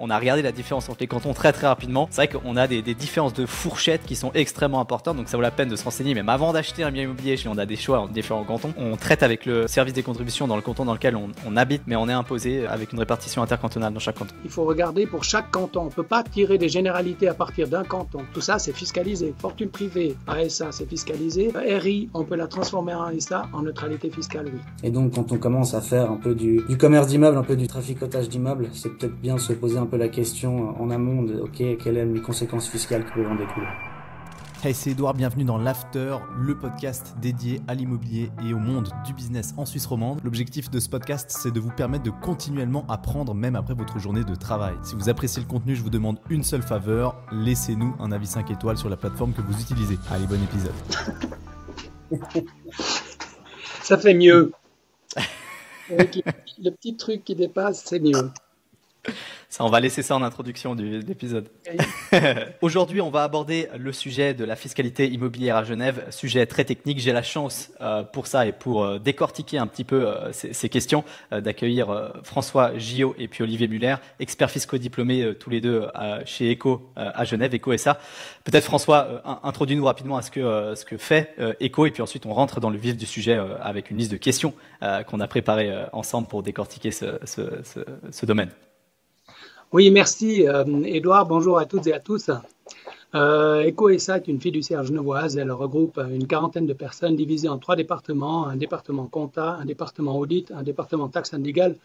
on a regardé la différence entre les cantons très rapidement. C'est vrai qu'on a des différences de fourchettes qui sont extrêmement importantes, donc ça vaut la peine de se renseigner. Même avant d'acheter un bien immobilier, si on a des choix en différents cantons, on traite avec le service des contributions dans le canton dans lequel on habite, mais on est imposé avec une répartition intercantonale dans chaque canton. Il faut regarder pour chaque canton. On ne peut pas tirer des généralités à partir d'un canton. Tout ça, c'est fiscalisé. Fortune privée, ASA, c'est fiscalisé. RI, on peut la transformer en ASA en neutralité fiscale, oui. Et donc, quand on commence à faire un peu du commerce d'immeubles, un peu du traficotage d'immeubles, c'est peut-être bien de se poser un peu la question en amont de, ok, quelles sont les conséquences fiscales qui peuvent en découler. Hey, c'est Edouard, bienvenue dans l'After, le podcast dédié à l'immobilier et au monde du business en Suisse romande. L'objectif de ce podcast, c'est de vous permettre de continuellement apprendre même après votre journée de travail. Si vous appréciez le contenu, je vous demande une seule faveur, laissez-nous un avis 5 étoiles sur la plateforme que vous utilisez. Allez, bon épisode. Ça fait mieux. Avec le petit truc qui dépasse, c'est mieux. Ça, on va laisser ça en introduction de l'épisode. Aujourd'hui, on va aborder le sujet de la fiscalité immobilière à Genève, sujet très technique. J'ai la chance pour ça et pour décortiquer un petit peu ces questions d'accueillir François Gillot et puis Olivier Muller, experts fiscaux diplômés tous les deux chez ECO à Genève, ECO SA. Peut-être François, introduis-nous rapidement à ce que fait ECO et puis ensuite on rentre dans le vif du sujet avec une liste de questions qu'on a préparées ensemble pour décortiquer ce domaine. Oui, merci Edouard, bonjour à toutes et à tous. ECO SA est une fiduciaire genevoise, elle regroupe une quarantaine de personnes divisées en 3 départements, un département compta, un département audit, un département taxe syndicale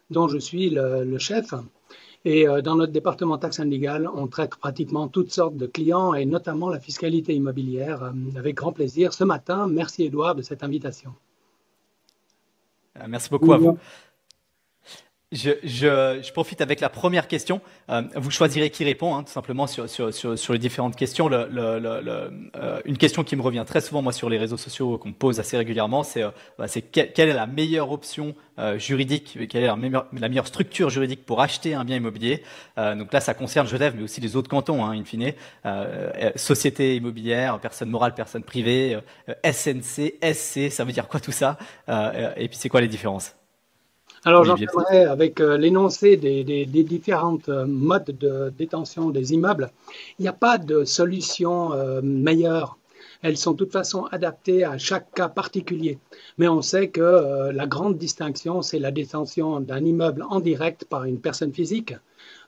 dont je suis le chef. Et dans notre département taxe syndicale, on traite pratiquement toutes sortes de clients et notamment la fiscalité immobilière avec grand plaisir. Ce matin, merci Edouard de cette invitation. Merci beaucoup à vous. Je profite avec la première question. Vous choisirez qui répond, tout simplement sur les différentes questions. Une question qui me revient très souvent moi sur les réseaux sociaux qu'on me pose assez régulièrement, c'est quelle est la meilleure option juridique, quelle est la meilleure structure juridique pour acheter un bien immobilier. Donc là, ça concerne Genève, mais aussi les autres cantons, in fine. Société immobilière, personne morale, personne privée, SNC, SC, ça veut dire quoi tout ça et puis c'est quoi les différences? Alors, j'entendrai avec l'énoncé des différentes modes de détention des immeubles. Il n'y a pas de solution meilleure. Elles sont de toute façon adaptées à chaque cas particulier. Mais on sait que la grande distinction, c'est la détention d'un immeuble en direct par une personne physique.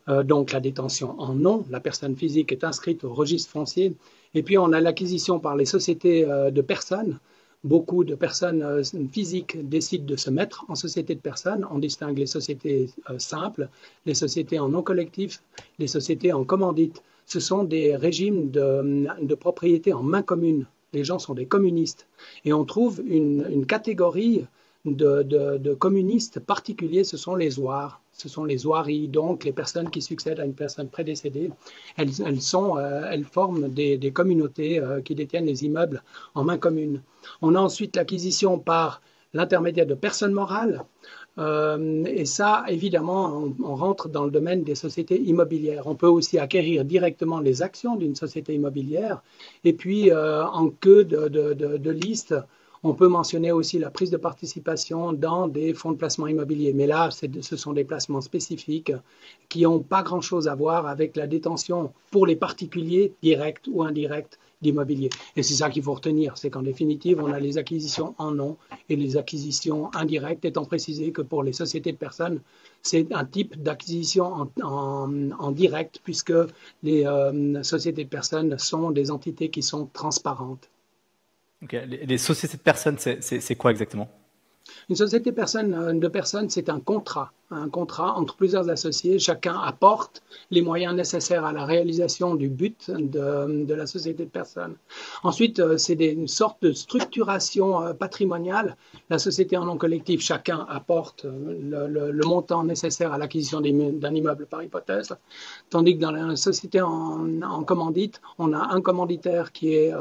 Donc, la détention en nom, la personne physique est inscrite au registre foncier. Et puis, on a l'acquisition par les sociétés de personnes. Beaucoup de personnes physiques décident de se mettre en société de personnes. On distingue les sociétés simples, les sociétés en non collectif, les sociétés en commandite. Ce sont des régimes de propriété en main commune. Les gens sont des communistes. Et on trouve une catégorie de communistes particuliers, ce sont les ouars. Ce sont les ouaries, donc les personnes qui succèdent à une personne prédécédée. Elles forment des communautés qui détiennent les immeubles en main commune. On a ensuite l'acquisition par l'intermédiaire de personnes morales. Et ça, évidemment, on rentre dans le domaine des sociétés immobilières. On peut aussi acquérir directement les actions d'une société immobilière. Et puis, en queue de liste, on peut mentionner aussi la prise de participation dans des fonds de placement immobilier. Mais là, ce sont des placements spécifiques qui n'ont pas grand-chose à voir avec la détention pour les particuliers, directs ou indirects, d'immobilier. Et c'est ça qu'il faut retenir, c'est qu'en définitive, on a les acquisitions en nom et les acquisitions indirectes, étant précisé que pour les sociétés de personnes, c'est un type d'acquisition en direct, puisque les sociétés de personnes sont des entités qui sont transparentes. Okay. Les sociétés de personnes, c'est quoi exactement? Une société de personnes, c'est un contrat entre plusieurs associés. Chacun apporte les moyens nécessaires à la réalisation du but de la société de personnes. Ensuite, c'est une sorte de structuration patrimoniale. La société en non collectif, chacun apporte le montant nécessaire à l'acquisition d'un immeuble par hypothèse. Tandis que dans la société en commandite, on a un commanditaire qui est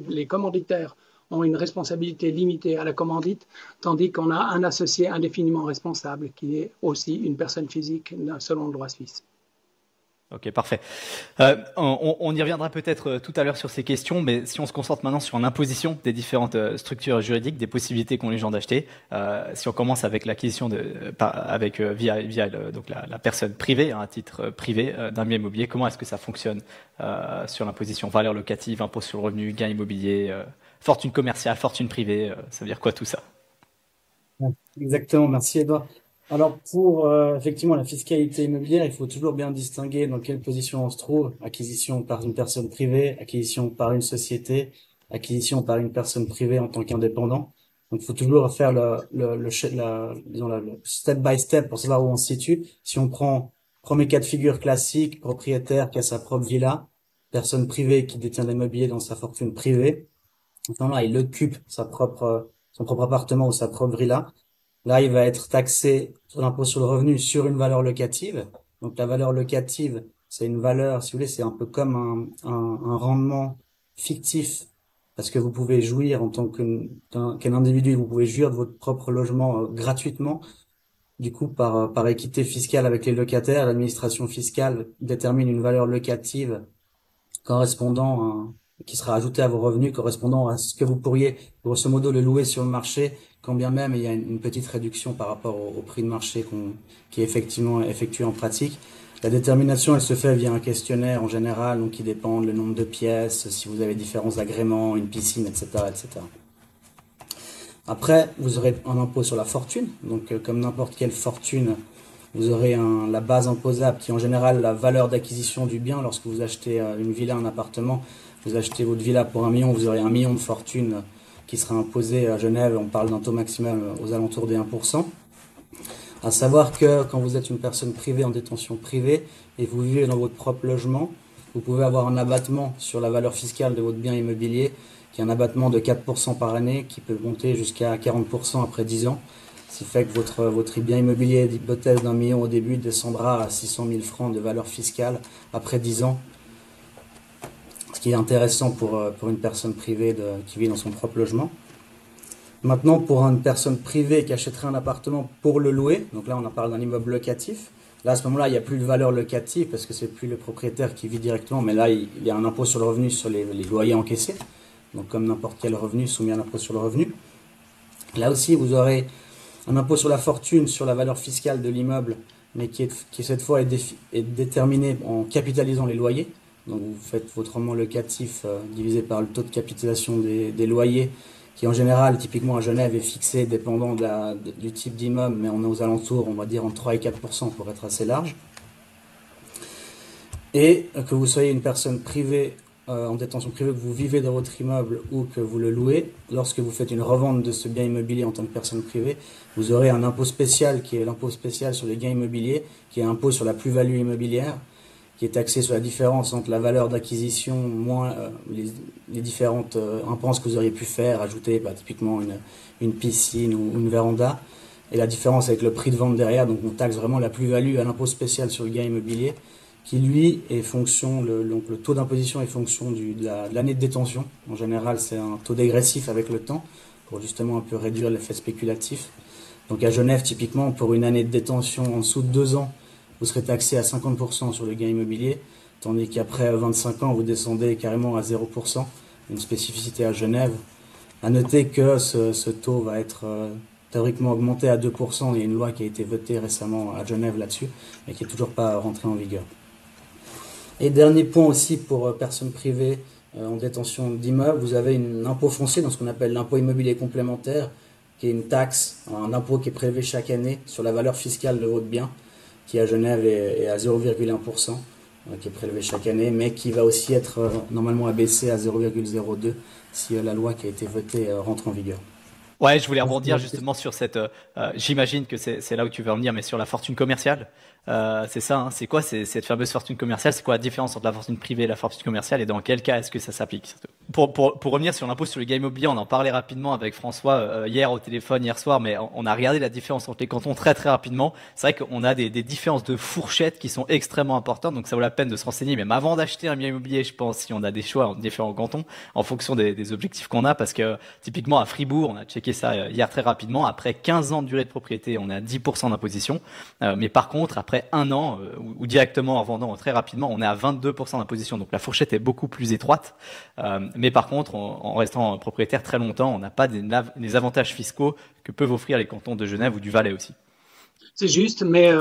les commanditaires ont une responsabilité limitée à la commandite, tandis qu'on a un associé indéfiniment responsable qui est aussi une personne physique selon le droit suisse. Ok, parfait. On y reviendra peut-être tout à l'heure sur ces questions, mais si on se concentre maintenant sur l'imposition des différentes structures juridiques, des possibilités qu'ont les gens d'acheter, si on commence avec l'acquisition via donc la personne privée, hein, à titre privé d'un bien immobilier, comment est-ce que ça fonctionne sur l'imposition, valeur locative, impôt sur le revenu, gain immobilier, fortune commerciale, fortune privée, ça veut dire quoi tout ça? Ouais, exactement, merci Edouard. Alors pour effectivement la fiscalité immobilière, il faut toujours bien distinguer dans quelle position on se trouve. Acquisition par une personne privée, acquisition par une société, acquisition par une personne privée en tant qu'indépendant. Donc il faut toujours faire le step by step pour savoir où on se situe. Si on prend premier cas de figure classique, propriétaire qui a sa propre villa, personne privée qui détient l'immobilier dans sa fortune privée, enfin là il occupe son propre appartement ou sa propre villa. Là, il va être taxé sur l'impôt sur le revenu sur une valeur locative. Donc, la valeur locative, c'est une valeur, si vous voulez, c'est un peu comme un rendement fictif, parce que vous pouvez jouir en tant qu'un individu, vous pouvez jouir de votre propre logement gratuitement. Du coup, par équité fiscale avec les locataires, l'administration fiscale détermine une valeur locative qui sera ajouté à vos revenus, correspondant à ce que vous pourriez, grosso modo, le louer sur le marché, quand bien même il y a une petite réduction par rapport au prix de marché qui est effectivement effectué en pratique. La détermination, elle se fait via un questionnaire en général, donc qui dépend le nombre de pièces, si vous avez différents agréments, une piscine, etc., etc. Après, vous aurez un impôt sur la fortune, donc comme n'importe quelle fortune, vous aurez la base imposable qui est en général la valeur d'acquisition du bien. Lorsque vous achetez une villa, un appartement, vous achetez votre villa pour 1 million, vous aurez 1 million de fortune qui sera imposée à Genève. On parle d'un taux maximal aux alentours des 1%. À savoir que quand vous êtes une personne privée en détention privée et vous vivez dans votre propre logement, vous pouvez avoir un abattement sur la valeur fiscale de votre bien immobilier, qui est un abattement de 4% par année, qui peut monter jusqu'à 40% après 10 ans. Ce qui fait que votre bien immobilier d'hypothèse d'1 million au début descendra à 600 000 francs de valeur fiscale après 10 ans. Ce qui est intéressant pour une personne privée qui vit dans son propre logement. Maintenant, pour une personne privée qui achèterait un appartement pour le louer, donc là on en parle d'un immeuble locatif, là à ce moment-là il n'y a plus de valeur locative parce que c'est plus le propriétaire qui vit directement, mais là il y a un impôt sur le revenu sur les loyers encaissés, donc comme n'importe quel revenu soumis à l'impôt sur le revenu. Là aussi vous aurez un impôt sur la fortune sur la valeur fiscale de l'immeuble, mais qui cette fois est déterminé en capitalisant les loyers. Donc vous faites votre rendement locatif divisé par le taux de capitalisation des loyers, qui en général, typiquement à Genève, est fixé dépendant du type d'immeuble, mais on est aux alentours, on va dire, entre 3 et 4% pour être assez large. Et que vous soyez une personne privée, en détention privée, que vous vivez dans votre immeuble ou que vous le louez, lorsque vous faites une revente de ce bien immobilier en tant que personne privée, vous aurez un impôt spécial qui est l'impôt spécial sur les gains immobiliers, qui est un impôt sur la plus-value immobilière, qui est taxé sur la différence entre la valeur d'acquisition moins les différentes impenses que vous auriez pu faire, ajouter typiquement une piscine ou une véranda, et la différence avec le prix de vente derrière. Donc on taxe vraiment la plus-value à l'impôt spécial sur le gain immobilier, qui lui est fonction, donc le taux d'imposition est fonction de l'année de détention. En général, c'est un taux dégressif avec le temps, pour justement un peu réduire l'effet spéculatif. Donc à Genève, typiquement, pour une année de détention en dessous de 2 ans, vous serez taxé à 50% sur le gain immobilier, tandis qu'après 25 ans, vous descendez carrément à 0%, une spécificité à Genève. À noter que ce taux va être théoriquement augmenté à 2%. Il y a une loi qui a été votée récemment à Genève là-dessus, mais qui n'est toujours pas rentrée en vigueur. Et dernier point aussi pour personnes privées en détention d'immeubles, vous avez un impôt foncier, dans ce qu'on appelle l'impôt immobilier complémentaire, qui est une taxe, un impôt qui est prélevé chaque année sur la valeur fiscale de votre bien, qui à Genève est à 0,1%, qui est prélevé chaque année, mais qui va aussi être normalement abaissé à 0,02 si la loi qui a été votée rentre en vigueur. Ouais, je voulais rebondir justement sur cette. J'imagine que c'est là où tu veux en venir, mais sur la fortune commerciale. C'est ça, hein, c'est quoi cette fameuse fortune commerciale? C'est quoi la différence entre la fortune privée et la fortune commerciale, et dans quel cas est-ce que ça s'applique? Pour revenir sur l'impôt sur le gain immobilier, on en parlait rapidement avec François hier au téléphone hier soir, mais on a regardé la différence entre les cantons très très rapidement. C'est vrai qu'on a des différences de fourchettes qui sont extrêmement importantes, donc ça vaut la peine de se renseigner même avant d'acheter un bien immobilier, je pense, si on a des choix en différents cantons en fonction des objectifs qu'on a, parce que typiquement à Fribourg, on a checké ça hier très rapidement, après 15 ans de durée de propriété, on est à 10% d'imposition, mais par contre après 1 an, ou directement en vendant très rapidement, on est à 22% d'imposition. Donc la fourchette est beaucoup plus étroite. Mais par contre, en restant propriétaire très longtemps, on n'a pas les avantages fiscaux que peuvent offrir les cantons de Genève ou du Valais aussi. C'est juste, mais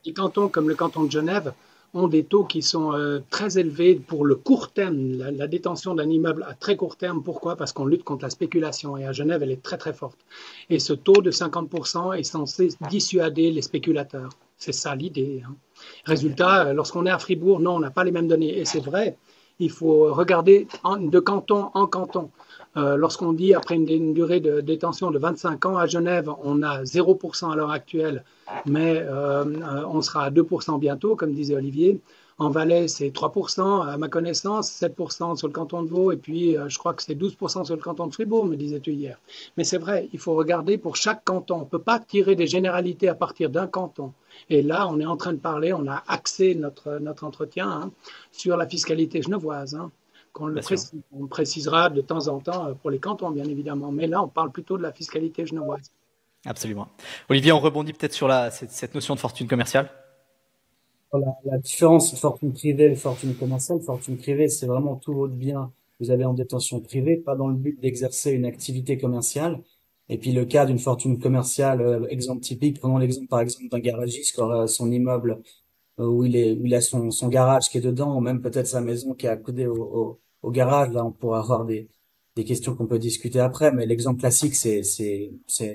les cantons comme le canton de Genève ont des taux qui sont très élevés pour le court terme, la détention d'un immeuble à très court terme. Pourquoi? Parce qu'on lutte contre la spéculation et à Genève, elle est très très forte. Et ce taux de 50% est censé dissuader les spéculateurs. C'est ça l'idée. Hein. Résultat, lorsqu'on est à Fribourg, non, on n'a pas les mêmes données. Et c'est vrai, il faut regarder de canton en canton. Lorsqu'on dit après une durée de détention de 25 ans à Genève, on a 0% à l'heure actuelle, mais on sera à 2% bientôt, comme disait Olivier. En Valais, c'est 3%, à ma connaissance, 7% sur le canton de Vaud, et puis je crois que c'est 12% sur le canton de Fribourg, me disais-tu hier. Mais c'est vrai, il faut regarder pour chaque canton. On ne peut pas tirer des généralités à partir d'un canton. Et là, on est en train de parler, on a axé notre entretien sur la fiscalité genevoise. On précisera de temps en temps pour les cantons, bien évidemment. Mais là, on parle plutôt de la fiscalité genevoise. Absolument. Olivier, on rebondit peut-être sur cette notion de fortune commerciale. La différence entre fortune privée et fortune commerciale. Fortune privée, c'est vraiment tout votre bien que vous avez en détention privée, pas dans le but d'exercer une activité commerciale. Et puis le cas d'une fortune commerciale, exemple typique, prenons l'exemple par exemple d'un garagiste qui aura son immeuble où il a son garage qui est dedans, ou même peut-être sa maison qui est accoudée au garage. Là, on pourra avoir des questions qu'on peut discuter après, mais l'exemple classique, c'est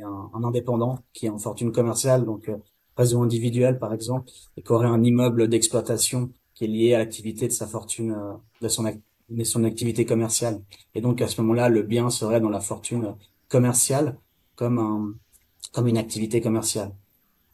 un indépendant qui est en fortune commerciale, donc réseau individuel par exemple, et qui aurait un immeuble d'exploitation qui est lié à l'activité de sa fortune, de son activité commerciale. Et donc à ce moment-là, le bien serait dans la fortune commerciale comme une activité commerciale.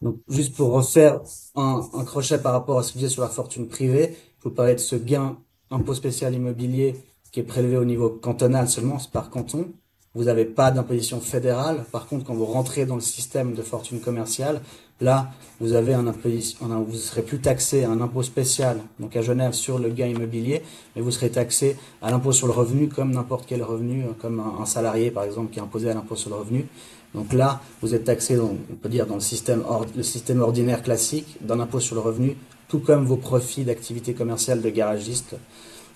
Donc, juste pour refaire un crochet par rapport à ce que je disais sur la fortune privée, je vous parlais de ce gain impôt spécial immobilier qui est prélevé au niveau cantonal seulement, c'est par canton. Vous n'avez pas d'imposition fédérale. Par contre, quand vous rentrez dans le système de fortune commerciale, là, vous avez vous serez plus taxé à un impôt spécial, donc à Genève, sur le gain immobilier, mais vous serez taxé à l'impôt sur le revenu comme n'importe quel revenu, comme un salarié, par exemple, qui est imposé à l'impôt sur le revenu. Donc là, vous êtes taxé, on peut dire, dans le système ordinaire classique d'un impôt sur le revenu, tout comme vos profits d'activité commerciale de garagiste,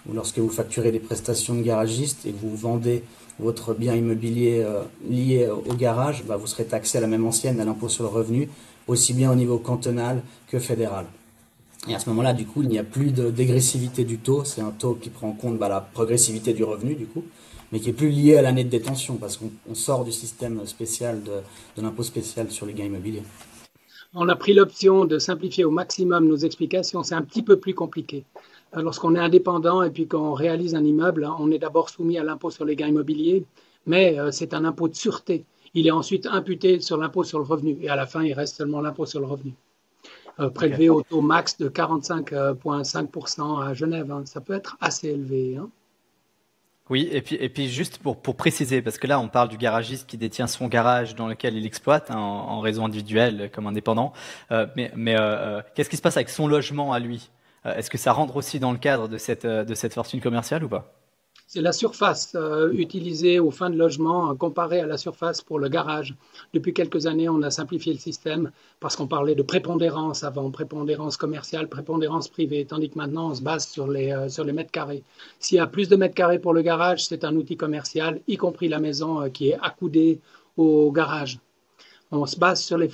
ou lorsque vous facturez des prestations de garagiste et que vous vendez votre bien immobilier lié au garage, vous serez taxé à la même ancienne à l'impôt sur le revenu, aussi bien au niveau cantonal que fédéral. Et à ce moment-là, du coup, il n'y a plus de dégressivité du taux, c'est un taux qui prend en compte la progressivité du revenu, du coup, mais qui est plus lié à l'année de détention, parce qu'on sort du système spécial de l'impôt spécial sur les gains immobiliers. On a pris l'option de simplifier au maximum nos explications. C'est un petit peu plus compliqué. Lorsqu'on est indépendant et puis qu'on réalise un immeuble, on est d'abord soumis à l'impôt sur les gains immobiliers, mais c'est un impôt de sûreté. Il est ensuite imputé sur l'impôt sur le revenu, et à la fin, il reste seulement l'impôt sur le revenu. Prélevé au taux max de 45,5% à Genève. Ça peut être assez élevé. Oui, et puis juste pour préciser, parce que là on parle du garagiste qui détient son garage dans lequel il exploite en réseau individuel comme indépendant, mais qu'est-ce qui se passe avec son logement à lui? Est-ce que ça rentre aussi dans le cadre de cette fortune commerciale ou pas? C'est la surface utilisée aux fins de logement comparée à la surface pour le garage. Depuis quelques années, on a simplifié le système parce qu'on parlait de prépondérance avant, prépondérance commerciale, prépondérance privée, tandis que maintenant, on se base sur les mètres carrés. S'il y a plus de mètres carrés pour le garage, c'est un outil commercial, y compris la maison qui est accoudée au garage. On se base sur les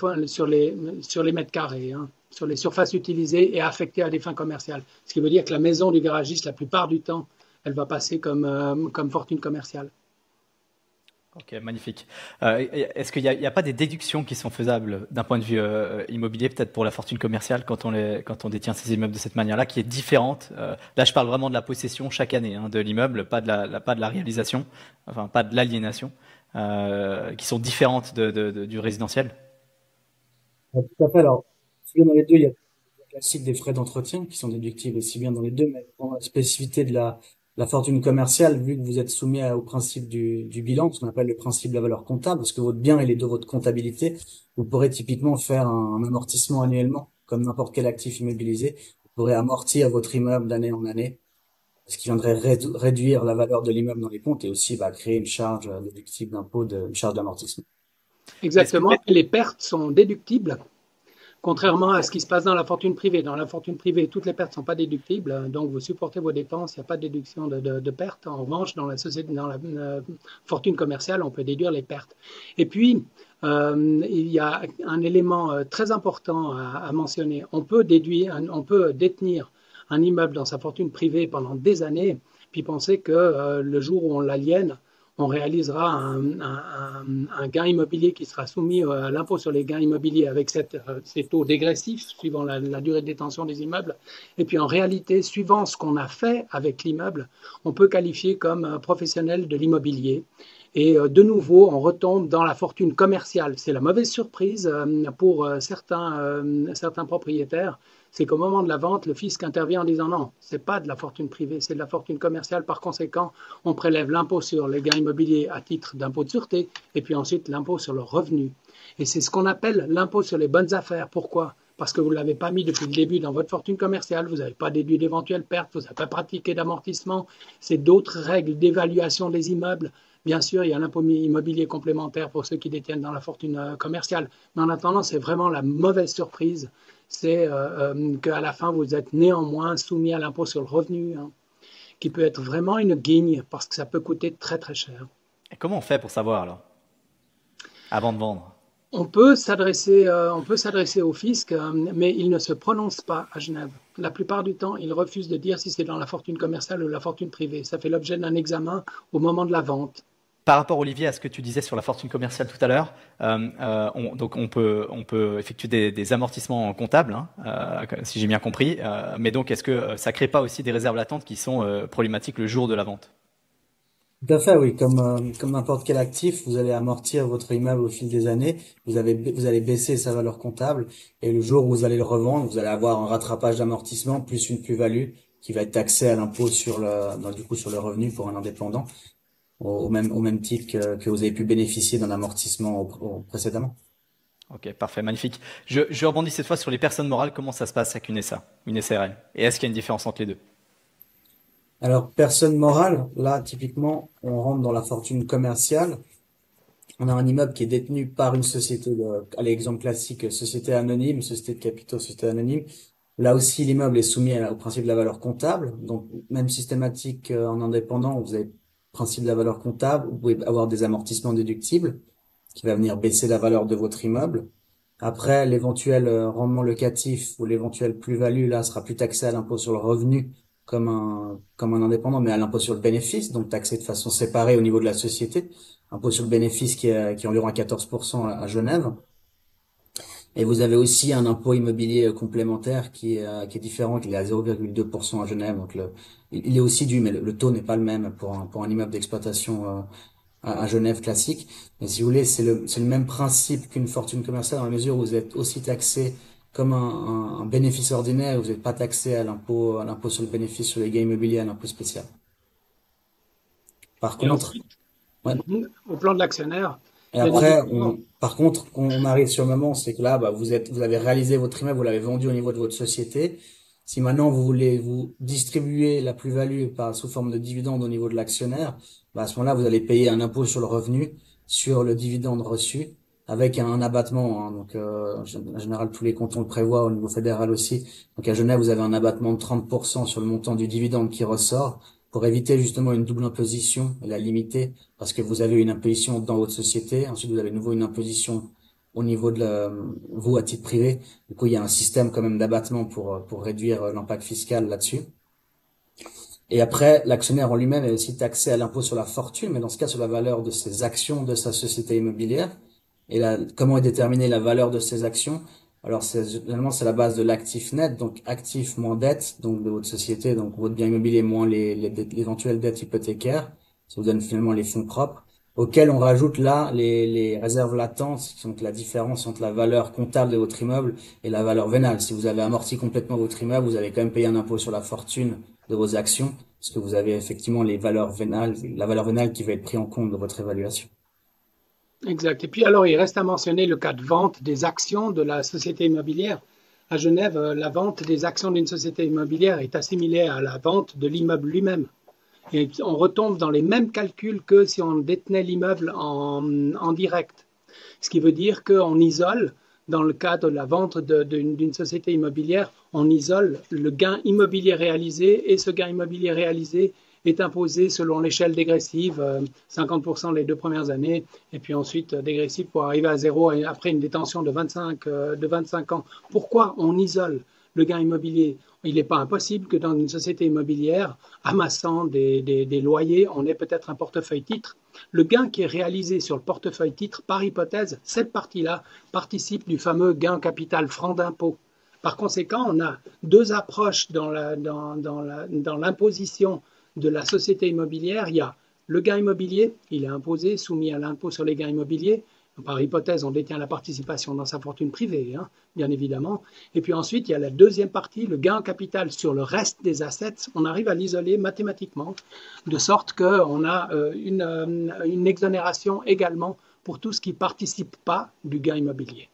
mètres carrés, sur les surfaces utilisées et affectées à des fins commerciales. Ce qui veut dire que la maison du garagiste, la plupart du temps, elle va passer comme fortune commerciale. Ok, magnifique. Est-ce qu'il n'y a pas des déductions qui sont faisables d'un point de vue immobilier, peut-être pour la fortune commerciale, quand on détient ces immeubles de cette manière-là, qui est différente? Là, je parle vraiment de la possession chaque année de l'immeuble, pas de la réalisation, enfin pas de l'aliénation, qui sont différentes du résidentiel. Tout à fait. Alors, aussi bien dans les deux, il y a le classique des frais d'entretien qui sont déductibles aussi bien dans les deux, mais dans la spécificité de la fortune commerciale, vu que vous êtes soumis au principe du bilan, ce qu'on appelle le principe de la valeur comptable, parce que votre bien il est de votre comptabilité, vous pourrez typiquement faire un amortissement annuellement, comme n'importe quel actif immobilisé. Vous pourrez amortir votre immeuble d'année en année, ce qui viendrait réduire la valeur de l'immeuble dans les comptes et aussi créer une charge déductible d'impôt, une charge d'amortissement. Exactement. Les pertes sont déductibles Contrairement à ce qui se passe dans la fortune privée. Dans la fortune privée, toutes les pertes ne sont pas déductibles, donc vous supportez vos dépenses, il n'y a pas de déduction de pertes. En revanche, dans la fortune commerciale, on peut déduire les pertes. Et puis, il y a un élément très important à mentionner. On peut détenir un immeuble dans sa fortune privée pendant des années, puis penser que le jour où on l'aliène, on réalisera un gain immobilier qui sera soumis à l'impôt sur les gains immobiliers avec ces taux dégressifs suivant la durée de détention des immeubles. Et puis en réalité, suivant ce qu'on a fait avec l'immeuble, on peut qualifier comme professionnel de l'immobilier. Et de nouveau, on retombe dans la fortune commerciale. C'est la mauvaise surprise pour certains propriétaires. C'est qu'au moment de la vente, le fisc intervient en disant non, ce n'est pas de la fortune privée, c'est de la fortune commerciale. Par conséquent, on prélève l'impôt sur les gains immobiliers à titre d'impôt de sûreté et puis ensuite l'impôt sur le revenu. Et c'est ce qu'on appelle l'impôt sur les bonnes affaires. Pourquoi ? Parce que vous ne l'avez pas mis depuis le début dans votre fortune commerciale, vous n'avez pas déduit d'éventuelles pertes, vous n'avez pas pratiqué d'amortissement. C'est d'autres règles d'évaluation des immeubles. Bien sûr, il y a l'impôt immobilier complémentaire pour ceux qui détiennent dans la fortune commerciale. Mais en attendant, c'est vraiment la mauvaise surprise. C'est qu'à la fin, vous êtes néanmoins soumis à l'impôt sur le revenu, qui peut être vraiment une guigne parce que ça peut coûter très très cher. Et comment on fait pour savoir alors, avant de vendre? On peut s'adresser au fisc, mais il ne se prononce pas à Genève. La plupart du temps, il refuse de dire si c'est dans la fortune commerciale ou la fortune privée. Ça fait l'objet d'un examen au moment de la vente. Par rapport, Olivier, à ce que tu disais sur la fortune commerciale tout à l'heure, donc on peut effectuer des amortissements comptables, si j'ai bien compris. Mais donc, est-ce que ça crée pas aussi des réserves latentes qui sont problématiques le jour de la vente? Tout à fait, oui. Comme n'importe quel actif, vous allez amortir votre immeuble au fil des années. Vous allez baisser sa valeur comptable. Et le jour où vous allez le revendre, vous allez avoir un rattrapage d'amortissement plus une plus-value qui va être taxée à l'impôt sur le revenu pour un indépendant. Au même titre que vous avez pu bénéficier d'un amortissement précédemment. Ok, parfait, magnifique. Je rebondis cette fois sur les personnes morales. Comment ça se passe avec une SA, une SRL? Et est-ce qu'il y a une différence entre les deux? Alors, personne morale, là, typiquement, on rentre dans la fortune commerciale. On a un immeuble qui est détenu par une société, allez, exemple classique, société anonyme, société de capitaux, société anonyme. Là aussi, l'immeuble est soumis au principe de la valeur comptable. Donc, même systématique en indépendant, vous avez principe de la valeur comptable, vous pouvez avoir des amortissements déductibles qui va venir baisser la valeur de votre immeuble. Après, l'éventuel rendement locatif ou l'éventuelle plus-value, là, sera plus taxé à l'impôt sur le revenu comme un indépendant, mais à l'impôt sur le bénéfice, donc taxé de façon séparée au niveau de la société. Impôt sur le bénéfice qui est environ à 14% à Genève. Et vous avez aussi un impôt immobilier complémentaire qui est différent, qui est à 0,2% à Genève. Donc il est aussi dû, mais le taux n'est pas le même pour un immeuble d'exploitation à Genève classique. Mais si vous voulez, c'est le même principe qu'une fortune commerciale dans la mesure où vous êtes aussi taxé comme un bénéfice ordinaire, vous n'êtes pas taxé à l'impôt sur le bénéfice sur les gains immobiliers, à l'impôt spécial. Par contre, ouais. Au plan de l'actionnaire. Et après, par contre, quand on arrive sur le moment, c'est que là, vous avez réalisé votre immeuble, vous l'avez vendu au niveau de votre société. Si maintenant vous voulez vous distribuer la plus-value sous forme de dividende au niveau de l'actionnaire, à ce moment-là, vous allez payer un impôt sur le revenu sur le dividende reçu avec un abattement. Donc, en général, tous les cantons le prévoient au niveau fédéral aussi. Donc, à Genève, vous avez un abattement de 30% sur le montant du dividende qui ressort, pour éviter justement une double imposition et la limiter, parce que vous avez une imposition dans votre société, ensuite vous avez de nouveau une imposition au niveau de vous à titre privé. Du coup, il y a un système quand même d'abattement pour réduire l'impact fiscal là-dessus. Et après, l'actionnaire en lui-même est aussi taxé à l'impôt sur la fortune, mais dans ce cas sur la valeur de ses actions de sa société immobilière. Et là, comment est déterminée la valeur de ces actions? Alors, généralement, c'est la base de l'actif net, donc actif moins dette, donc de votre société, donc votre bien immobilier moins l'éventuelle dette hypothécaire. Ça vous donne finalement les fonds propres, auxquels on rajoute là les réserves latentes, qui sont la différence entre la valeur comptable de votre immeuble et la valeur vénale. Si vous avez amorti complètement votre immeuble, vous avez quand même payé un impôt sur la fortune de vos actions, parce que vous avez effectivement la valeur vénale qui va être prise en compte dans votre évaluation. Exact. Et puis alors, il reste à mentionner le cas de vente des actions de la société immobilière. À Genève, la vente des actions d'une société immobilière est assimilée à la vente de l'immeuble lui-même. Et on retombe dans les mêmes calculs que si on détenait l'immeuble en direct. Ce qui veut dire qu'on isole dans le cadre de la vente d'une société immobilière, on isole le gain immobilier réalisé et ce gain immobilier réalisé est imposé selon l'échelle dégressive, 50% les 2 premières années, et puis ensuite dégressive pour arriver à 0 après une détention de 25 ans. Pourquoi on isole le gain immobilier? Il n'est pas impossible que dans une société immobilière, amassant des loyers, on ait peut-être un portefeuille titre. Le gain qui est réalisé sur le portefeuille titre, par hypothèse, cette partie-là participe du fameux gain capital franc d'impôt. Par conséquent, on a deux approches dans l'imposition de la société immobilière. Il y a le gain immobilier, il est imposé, soumis à l'impôt sur les gains immobiliers. Par hypothèse, on détient la participation dans sa fortune privée, bien évidemment. Et puis ensuite, il y a la deuxième partie, le gain en capital sur le reste des assets. On arrive à l'isoler mathématiquement, de sorte qu'on a une exonération également pour tout ce qui ne participe pas du gain immobilier.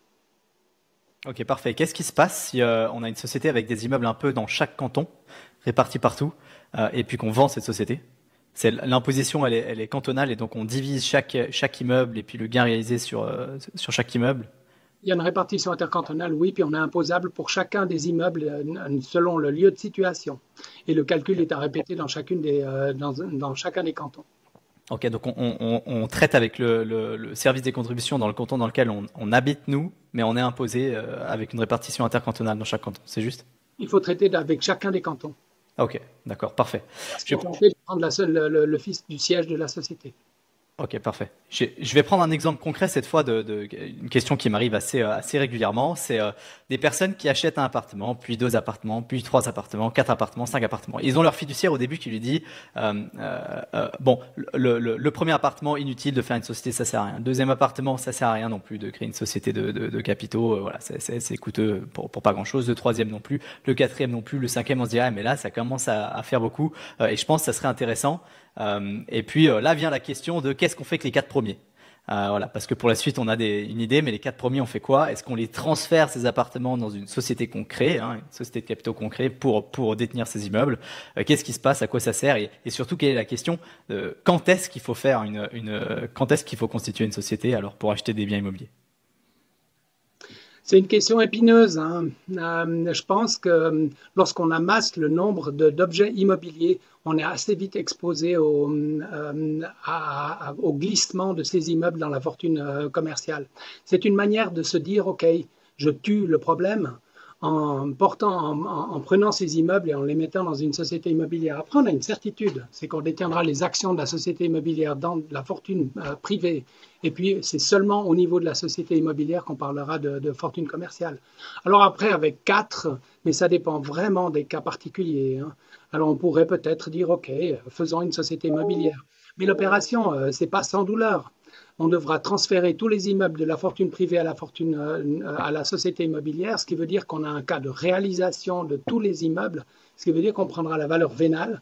Ok, parfait. Qu'est-ce qui se passe si on a une société avec des immeubles un peu dans chaque canton, répartis partout, et puis qu'on vend cette société? L'imposition, elle est cantonale, et donc on divise chaque immeuble et puis le gain réalisé sur chaque immeuble. Il y a une répartition intercantonale, oui, puis on est imposable pour chacun des immeubles selon le lieu de situation. Et le calcul est à répéter dans chacun des cantons. Ok, donc on traite avec le service des contributions dans le canton dans lequel on habite, nous, mais on est imposé avec une répartition intercantonale dans chaque canton, c'est juste? Il faut traiter avec chacun des cantons. Ok, d'accord, parfait. Je vais prendre le fils du siège de la société. Ok, parfait. Je vais prendre un exemple concret cette fois une question qui m'arrive assez régulièrement. C'est des personnes qui achètent un appartement, puis 2 appartements, puis 3 appartements, 4 appartements, 5 appartements. Ils ont leur fiduciaire au début qui lui dit bon, le premier appartement, inutile de faire une société, ça sert à rien. Le deuxième appartement, ça sert à rien non plus de créer une société de capitaux. Voilà, c'est coûteux pour pas grand chose. Le troisième non plus, le quatrième non plus, le cinquième on se dit mais là ça commence à faire beaucoup et je pense que ça serait intéressant. Et puis là vient la question de qu'est-ce qu'on fait avec les 4 premiers. Voilà, parce que pour la suite on a une idée, mais les 4 premiers on fait quoi? Est-ce qu'on les transfère ces appartements dans une société qu'on crée, une société de capitaux qu'on crée pour détenir ces immeubles? Qu'est-ce qui se passe? À quoi ça sert? Et surtout quelle est la question de quand est-ce qu'il faut faire quand est-ce qu'il faut constituer une société alors pour acheter des biens immobiliers? C'est une question épineuse. Je pense que lorsqu'on amasse le nombre d'objets immobiliers, on est assez vite exposé au glissement de ces immeubles dans la fortune commerciale. C'est une manière de se dire, OK, je tue le problème en prenant ces immeubles et en les mettant dans une société immobilière. Après, on a une certitude, c'est qu'on détiendra les actions de la société immobilière dans la fortune privée. Et puis, c'est seulement au niveau de la société immobilière qu'on parlera de fortune commerciale. Alors après, avec 4, mais ça dépend vraiment des cas particuliers. Alors, on pourrait peut-être dire, OK, faisons une société immobilière. Mais l'opération, c'est pas sans douleur. On devra transférer tous les immeubles de la fortune privée à la société immobilière, ce qui veut dire qu'on a un cas de réalisation de tous les immeubles, ce qui veut dire qu'on prendra la valeur vénale,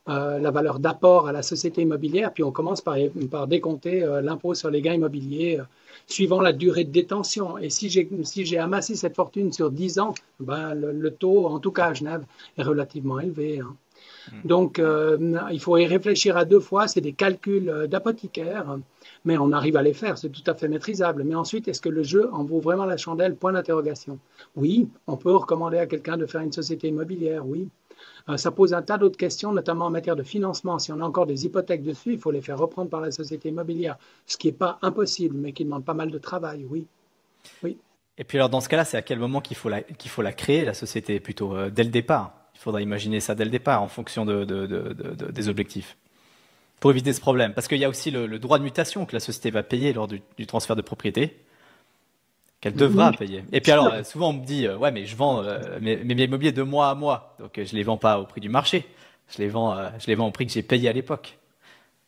la valeur d'apport à la société immobilière, puis on commence par décompter l'impôt sur les gains immobiliers suivant la durée de détention. Et si j'ai amassé cette fortune sur 10 ans, le taux, en tout cas à Genève, est relativement élevé. Donc, il faut y réfléchir à 2 fois. C'est des calculs d'apothicaire, mais on arrive à les faire. C'est tout à fait maîtrisable. Mais ensuite, est-ce que le jeu en vaut vraiment la chandelle? Point d'interrogation. Oui, on peut recommander à quelqu'un de faire une société immobilière, oui. Ça pose un tas d'autres questions, notamment en matière de financement. Si on a encore des hypothèques dessus, il faut les faire reprendre par la société immobilière, ce qui n'est pas impossible, mais qui demande pas mal de travail, oui. Oui. Et puis alors, dans ce cas-là, c'est à quel moment qu'il faut la créer, la société, plutôt dès le départ? Il faudra imaginer ça dès le départ, en fonction des objectifs, pour éviter ce problème. Parce qu'il y a aussi le droit de mutation que la société va payer lors du transfert de propriété, qu'elle devra payer. Et puis alors, souvent on me dit, ouais, mais je vends mes biens immobiliers de mois à mois, donc je les vends pas au prix du marché, je les vends au prix que j'ai payé à l'époque.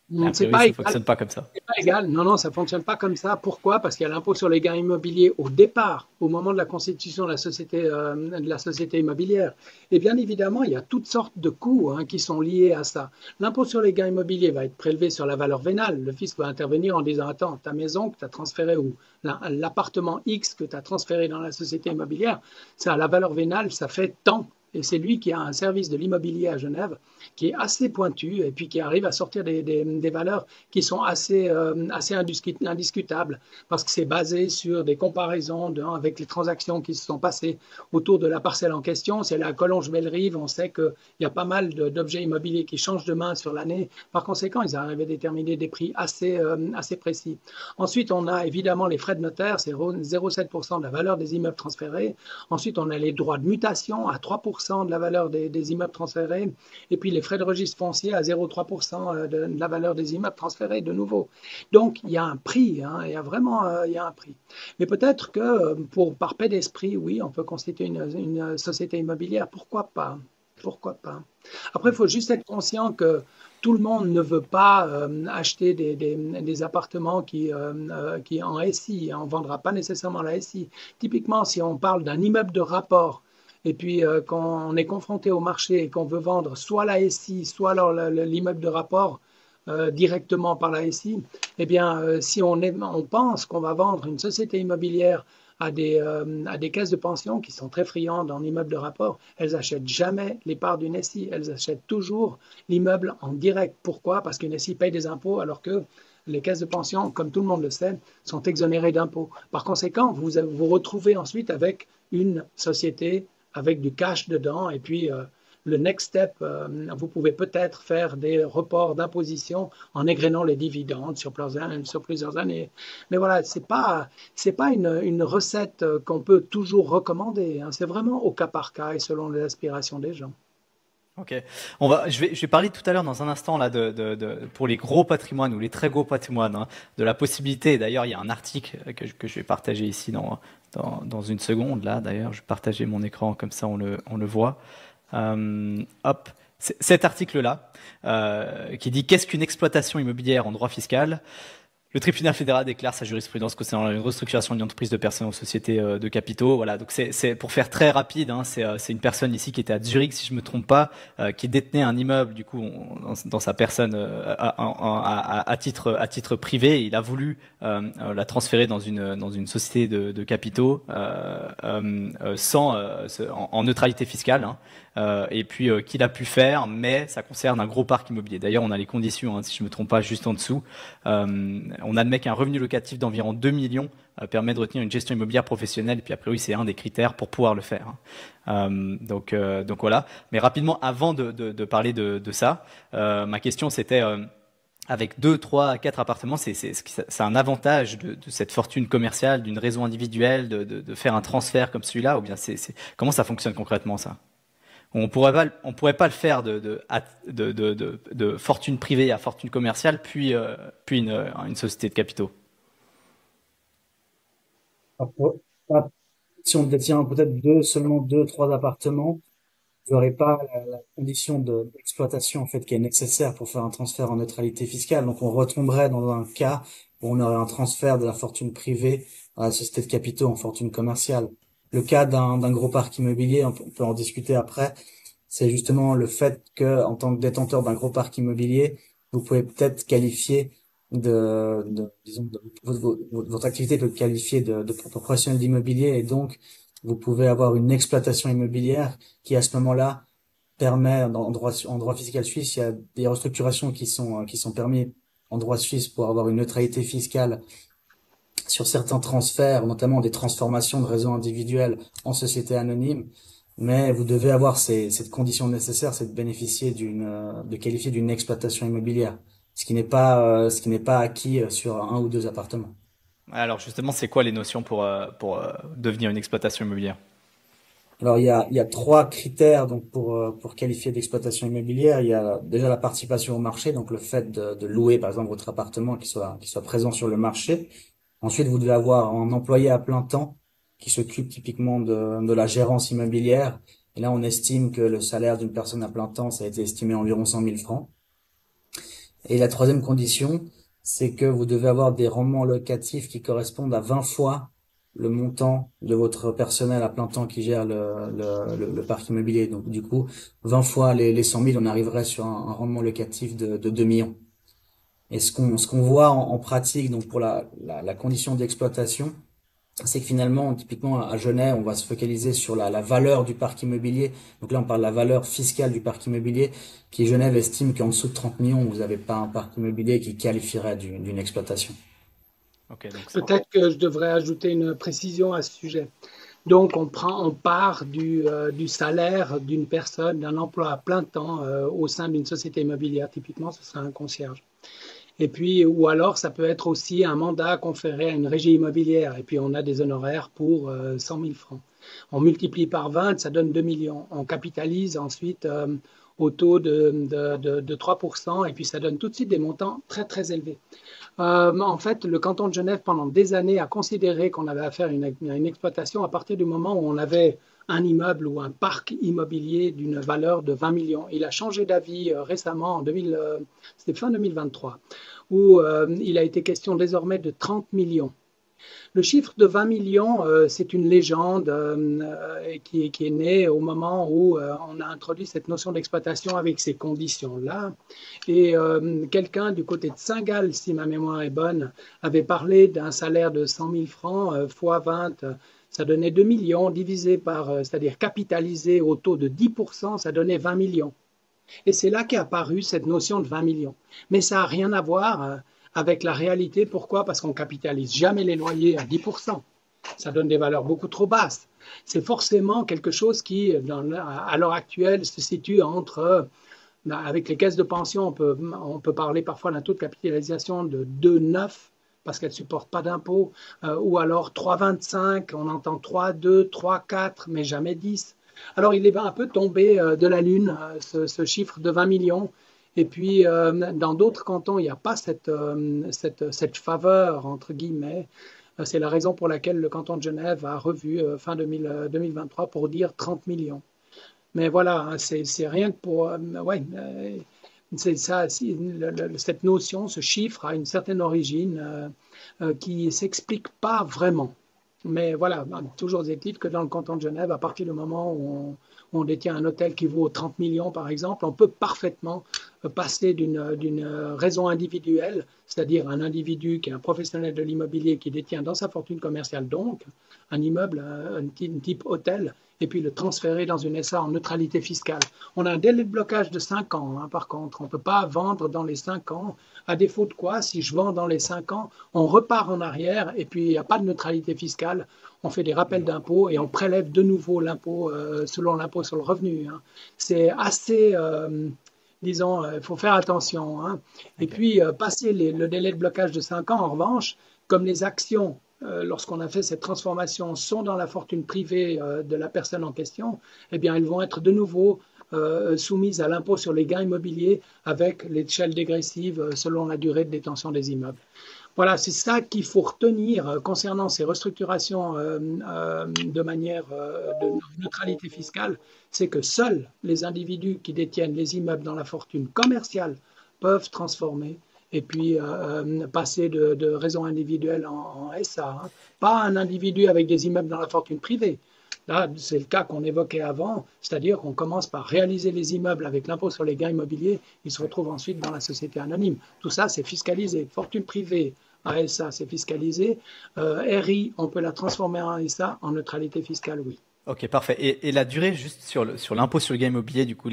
Ça ne fonctionne pas comme ça. C'est pas égal. Non, ça ne fonctionne pas comme ça. Pourquoi? Parce qu'il y a l'impôt sur les gains immobiliers au départ, au moment de la constitution de la société immobilière. Et bien évidemment, il y a toutes sortes de coûts qui sont liés à ça. L'impôt sur les gains immobiliers va être prélevé sur la valeur vénale. Le fisc va intervenir en disant, attends, ta maison que tu as transférée ou l'appartement X que tu as transféré dans la société immobilière, ça, la valeur vénale, ça fait tant. Et c'est lui qui a un service de l'immobilier à Genève qui est assez pointu et puis qui arrive à sortir des valeurs qui sont assez indiscutables parce que c'est basé sur des comparaisons avec les transactions qui se sont passées autour de la parcelle en question. C'est la Collonges-Bellerive. On sait qu'il y a pas mal d'objets immobiliers qui changent de main sur l'année. Par conséquent, ils arrivent à déterminer des prix assez précis. Ensuite, on a évidemment les frais de notaire, c'est 0,7% de la valeur des immeubles transférés. Ensuite, on a les droits de mutation à 3% de la valeur des immeubles transférés. Et puis les frais de registre foncier à 0,3% de la valeur des immeubles transférés de nouveau. Donc, il y a un prix, hein, il y a vraiment il y a un prix. Mais peut-être que par paix d'esprit, oui, on peut constituer une société immobilière. Pourquoi pas? Pourquoi pas? Après, il faut juste être conscient que tout le monde ne veut pas acheter des appartements qui en SI. On ne vendra pas nécessairement la SI. Typiquement, si on parle d'un immeuble de rapport, et puis quand on est confronté au marché et qu'on veut vendre soit la SI, soit alors l'immeuble de rapport directement par la SI, eh bien, si on pense qu'on va vendre une société immobilière à des caisses de pension qui sont très friandes en immeuble de rapport, elles n'achètent jamais les parts d'une SI, elles achètent toujours l'immeuble en direct. Pourquoi? Parce qu'une SI paye des impôts alors que les caisses de pension, comme tout le monde le sait, sont exonérées d'impôts. Par conséquent, vous vous retrouvez ensuite avec une société avec du cash dedans et puis le next step, vous pouvez peut-être faire des reports d'imposition en égrénant les dividendes sur plusieurs années. Mais voilà, c'est pas une recette qu'on peut toujours recommander, hein. C'est vraiment au cas par cas et selon les aspirations des gens. Ok, je vais parler tout à l'heure dans un instant là pour les gros patrimoines ou les très gros patrimoines, hein, de la possibilité. D'ailleurs, il y a un article que je vais partager ici dans une seconde là. D'ailleurs, je vais partager mon écran comme ça on le voit. Hop, cet article-là qui dit qu'est-ce qu'une exploitation immobilière en droit fiscal. Le tribunal fédéral déclare sa jurisprudence concernant une restructuration d'une entreprise de personnes en société de capitaux. Voilà, donc c'est pour faire très rapide, hein, c'est une personne ici qui était à Zurich, si je me trompe pas, qui détenait un immeuble du coup dans sa personne à titre privé. Il a voulu la transférer dans une société de capitaux en neutralité fiscale. Hein. Et puis qu'il a pu faire, mais ça concerne un gros parc immobilier. D'ailleurs, on a les conditions, hein, si je me trompe pas, juste en dessous. On admet qu'un revenu locatif d'environ 2 millions permet de retenir une gestion immobilière professionnelle. Et puis après, oui, c'est un des critères pour pouvoir le faire. Hein. Donc voilà. Mais rapidement, avant de parler de ça, ma question c'était avec 2, 3, 4 appartements, c'est un avantage de cette fortune commerciale, d'une raison individuelle, de faire un transfert comme celui-là, ou bien comment ça fonctionne concrètement ça? On pourrait pas le faire de fortune privée à fortune commerciale, puis une société de capitaux. Si on détient peut-être seulement 2, 3 appartements, vous n'aurez pas la condition d'exploitation en fait qui est nécessaire pour faire un transfert en neutralité fiscale. Donc on retomberait dans un cas où on aurait un transfert de la fortune privée à la société de capitaux en fortune commerciale. Le cas d'un gros parc immobilier, on peut en discuter après, c'est justement le fait que, en tant que détenteur d'un gros parc immobilier, vous pouvez peut-être qualifier disons, votre activité peut qualifier de professionnel d'immobilier et donc vous pouvez avoir une exploitation immobilière qui, à ce moment-là, permet, en droit fiscal suisse, il y a des restructurations qui sont permises en droit suisse pour avoir une neutralité fiscale sur certains transferts, notamment des transformations de réseaux individuels en société anonyme. Mais vous devez avoir cette condition nécessaire, c'est de bénéficier de qualifier d'une exploitation immobilière, ce qui n'est pas acquis sur 1 ou 2 appartements. Alors justement, c'est quoi les notions pour devenir une exploitation immobilière? Alors il y a 3 critères donc pour qualifier d'exploitation immobilière. Il y a déjà la participation au marché, donc le fait de louer par exemple votre appartement qui soit présent sur le marché. Ensuite, vous devez avoir un employé à plein temps qui s'occupe typiquement de la gérance immobilière. Et là, on estime que le salaire d'une personne à plein temps, ça a été estimé à environ 100 000 francs. Et la troisième condition, c'est que vous devez avoir des rendements locatifs qui correspondent à 20 fois le montant de votre personnel à plein temps qui gère le parc immobilier. Donc, du coup, 20 fois les 100 000, on arriverait sur un rendement locatif de 2 millions. Et ce qu'on voit en pratique, donc pour la condition d'exploitation, c'est que finalement, typiquement à Genève, on va se focaliser sur la valeur du parc immobilier. Donc là, on parle de la valeur fiscale du parc immobilier, qui Genève estime qu'en dessous de 30 millions, vous n'avez pas un parc immobilier qui qualifierait d'une exploitation. Ok, donc ça. Peut-être que je devrais ajouter une précision à ce sujet. Donc, on part du salaire d'une personne, d'un emploi à plein temps au sein d'une société immobilière. Typiquement, ce serait un concierge. Et puis, ou alors, ça peut être aussi un mandat conféré à une régie immobilière. Et puis, on a des honoraires pour 100 000 francs. On multiplie par 20, ça donne 2 millions. On capitalise ensuite au taux de 3%, et puis ça donne tout de suite des montants très, très élevés. En fait, le canton de Genève, pendant des années, a considéré qu'on avait affaire à une exploitation à partir du moment où on avait un immeuble ou un parc immobilier d'une valeur de 20 millions. Il a changé d'avis récemment, c'était fin 2023, où il a été question désormais de 30 millions. Le chiffre de 20 millions, c'est une légende qui est née au moment où on a introduit cette notion d'exploitation avec ces conditions-là. Et quelqu'un du côté de Saint-Gall, si ma mémoire est bonne, avait parlé d'un salaire de 100 000 francs fois 20, ça donnait 2 millions, divisé par, c'est-à-dire capitalisé au taux de 10%, ça donnait 20 millions. Et c'est là qu'est apparue cette notion de 20 millions. Mais ça n'a rien à voir avec la réalité. Pourquoi? Parce qu'on capitalise jamais les loyers à 10%. Ça donne des valeurs beaucoup trop basses. C'est forcément quelque chose qui, à l'heure actuelle, se situe entre, avec les caisses de pension, on peut parler parfois d'un taux de capitalisation de 2,9 parce qu'elles ne supportent pas d'impôts, ou alors 3,25, on entend 3,2, 3,4, mais jamais 10. Alors il est un peu tombé de la lune, ce chiffre de 20 millions. Et puis, dans d'autres cantons, il n'y a pas cette faveur, entre guillemets. C'est la raison pour laquelle le canton de Genève a revu fin 2023 pour dire 30 millions. Mais voilà, c'est rien que pour... c'est ça, cette notion, ce chiffre a une certaine origine qui ne s'explique pas vraiment. Mais voilà, toujours est-il que dans le canton de Genève, à partir du moment où on détient un hôtel qui vaut 30 millions, par exemple, on peut parfaitement passer d'une raison individuelle, c'est-à-dire un individu qui est un professionnel de l'immobilier qui détient dans sa fortune commerciale, donc un immeuble, un type hôtel, et puis le transférer dans une SA en neutralité fiscale. On a un délai de blocage de 5 ans, hein, par contre. On ne peut pas vendre dans les 5 ans. À défaut de quoi, si je vends dans les 5 ans, on repart en arrière et puis il n'y a pas de neutralité fiscale. On fait des rappels d'impôts et on prélève de nouveau l'impôt selon l'impôt sur le revenu. Hein. C'est assez... disons, il faut faire attention. Hein. Et puis, passer le délai de blocage de 5 ans, en revanche, comme les actions, lorsqu'on a fait cette transformation, sont dans la fortune privée de la personne en question, eh bien, elles vont être de nouveau soumises à l'impôt sur les gains immobiliers avec l'échelle dégressive selon la durée de détention des immeubles. Voilà, c'est ça qu'il faut retenir concernant ces restructurations de manière de neutralité fiscale, c'est que seuls les individus qui détiennent les immeubles dans la fortune commerciale peuvent transformer et puis passer de raison individuelle en SA. Hein. Pas un individu avec des immeubles dans la fortune privée. Là, c'est le cas qu'on évoquait avant, c'est-à-dire qu'on commence par réaliser les immeubles avec l'impôt sur les gains immobiliers, ils se retrouvent ensuite dans la société anonyme. Tout ça, c'est fiscalisé. Fortune privée, ASA, c'est fiscalisé. RI, on peut la transformer en SA, en neutralité fiscale, oui. Ok, parfait. Et la durée, juste sur l'impôt sur le gain immobilier, du coup,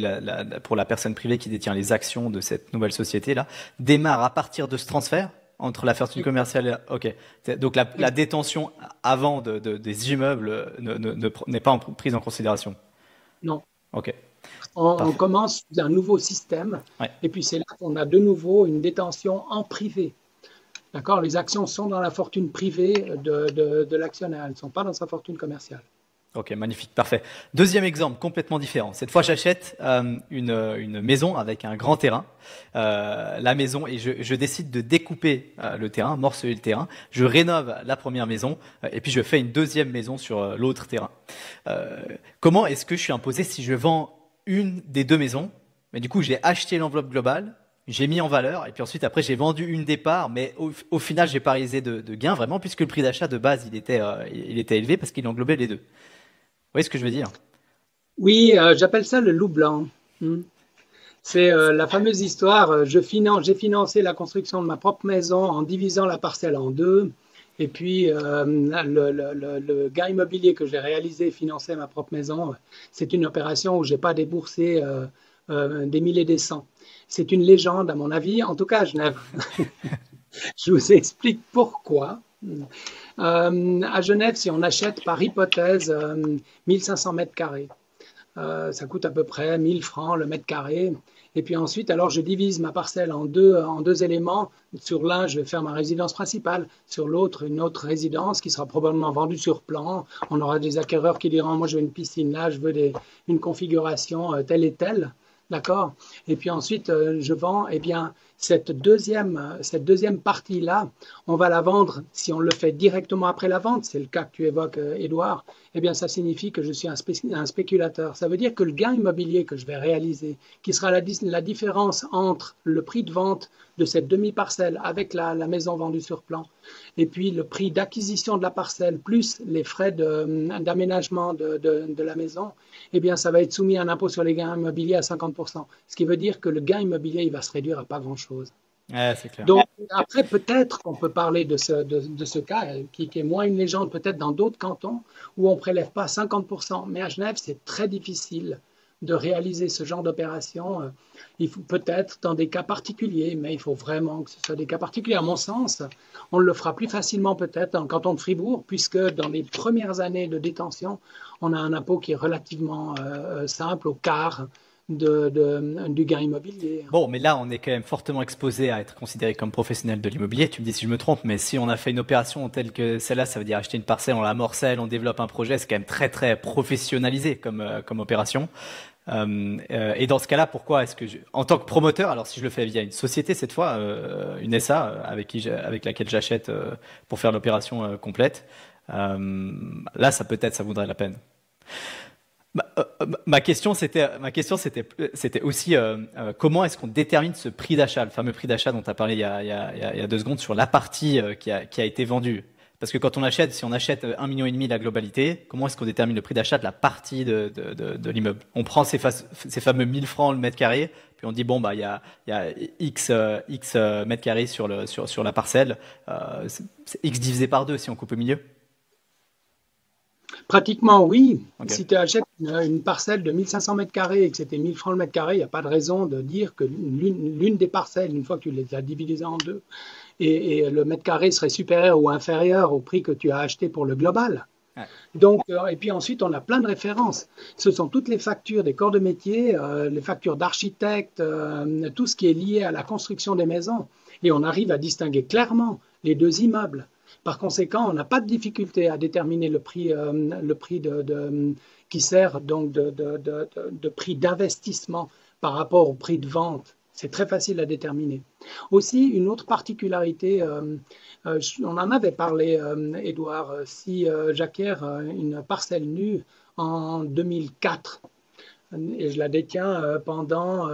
pour la personne privée qui détient les actions de cette nouvelle société-là, démarre à partir de ce transfert entre la fortune commerciale. Ok. Donc la détention avant des immeubles n'est pas prise en considération. Non. Ok. On commence un nouveau système, ouais. Et puis c'est là qu'on a de nouveau une détention en privé. D'accord, les actions sont dans la fortune privée de l'actionnaire, elles ne sont pas dans sa fortune commerciale. Ok, magnifique, parfait. Deuxième exemple, complètement différent. Cette fois, j'achète une maison avec un grand terrain. La maison, et je décide de découper le terrain, morceler le terrain. Je rénove la première maison et puis je fais une deuxième maison sur l'autre terrain. Comment est-ce que je suis imposé si je vends une des deux maisons? Mais du coup, j'ai acheté l'enveloppe globale. J'ai mis en valeur et puis ensuite après j'ai vendu une des parts, mais au final j'ai pas réalisé de gain vraiment puisque le prix d'achat de base il était élevé parce qu'il englobait les deux. Vous voyez ce que je veux dire? Oui, j'appelle ça le loup blanc. C'est la fameuse histoire. J'ai financé la construction de ma propre maison en divisant la parcelle en deux. Et puis, le gain immobilier que j'ai réalisé, financer ma propre maison, c'est une opération où j'ai pas déboursé des mille et des cents. C'est une légende, à mon avis, en tout cas à Genève. Je vous explique pourquoi. À Genève, si on achète par hypothèse 1500 mètres carrés, ça coûte à peu près 1000 francs le mètre carré. Et puis ensuite, alors je divise ma parcelle en deux éléments. Sur l'un, je vais faire ma résidence principale. Sur l'autre, une autre résidence qui sera probablement vendue sur plan. On aura des acquéreurs qui diront, moi je veux une piscine là, je veux une configuration telle et telle. D'accord? Et puis ensuite, je vends, eh bien, cette deuxième partie-là, on va la vendre, si on le fait directement après la vente, c'est le cas que tu évoques, Édouard, eh bien, ça signifie que je suis un spéculateur. Ça veut dire que le gain immobilier que je vais réaliser, qui sera la différence entre le prix de vente de cette demi-parcelle avec la maison vendue sur plan, et puis le prix d'acquisition de la parcelle, plus les frais d'aménagement de la maison, eh bien, ça va être soumis à un impôt sur les gains immobiliers à 50%. Ce qui veut dire que le gain immobilier, il va se réduire à pas grand-chose. Ouais, c'est clair. Donc, après, peut-être qu'on peut parler de ce cas qui est moins une légende, peut-être dans d'autres cantons où on ne prélève pas 50%. Mais à Genève, c'est très difficile de réaliser ce genre d'opération. Il faut peut-être dans des cas particuliers, mais il faut vraiment que ce soit des cas particuliers. À mon sens, on le fera plus facilement peut-être dans le canton de Fribourg, puisque dans les premières années de détention, on a un impôt qui est relativement simple, au quart du gain immobilier. Bon, mais là, on est quand même fortement exposé à être considéré comme professionnel de l'immobilier. Tu me dis si je me trompe, mais si on a fait une opération telle que celle-là, ça veut dire acheter une parcelle, on la morcelle, on développe un projet, c'est quand même très, très professionnalisé comme opération. Et dans ce cas-là, pourquoi est-ce que en tant que promoteur, alors si je le fais via une société cette fois, une SA avec laquelle j'achète pour faire l'opération complète, là, ça vaudrait la peine. Ma question, c'était aussi comment est-ce qu'on détermine ce prix d'achat, le fameux prix d'achat dont tu as parlé il y a 2 secondes sur la partie qui a été vendue. Parce que quand si on achète 1,5 million la globalité, comment est-ce qu'on détermine le prix d'achat de la partie de l'immeuble? On prend ces fameux 1000 francs le mètre carré, puis on dit bon bah il y a X mètres carrés sur la parcelle, c'est X divisé par 2 si on coupe au milieu. Pratiquement, oui. Okay. Si tu achètes une parcelle de 1500 mètres carrés et que c'était 1000 francs le mètre carré, il n'y a pas de raison de dire que l'une des parcelles, une fois que tu les as divisées en deux, et le mètre carré serait supérieur ou inférieur au prix que tu as acheté pour le global. Ouais. Donc, et puis ensuite, on a plein de références. Ce sont toutes les factures des corps de métier, les factures d'architectes, tout ce qui est lié à la construction des maisons. Et on arrive à distinguer clairement les deux immeubles. Par conséquent, on n'a pas de difficulté à déterminer le prix qui sert donc de prix d'investissement par rapport au prix de vente. C'est très facile à déterminer. Aussi, une autre particularité, on en avait parlé, Édouard, si j'acquiers une parcelle nue en 2004 et je la détiens pendant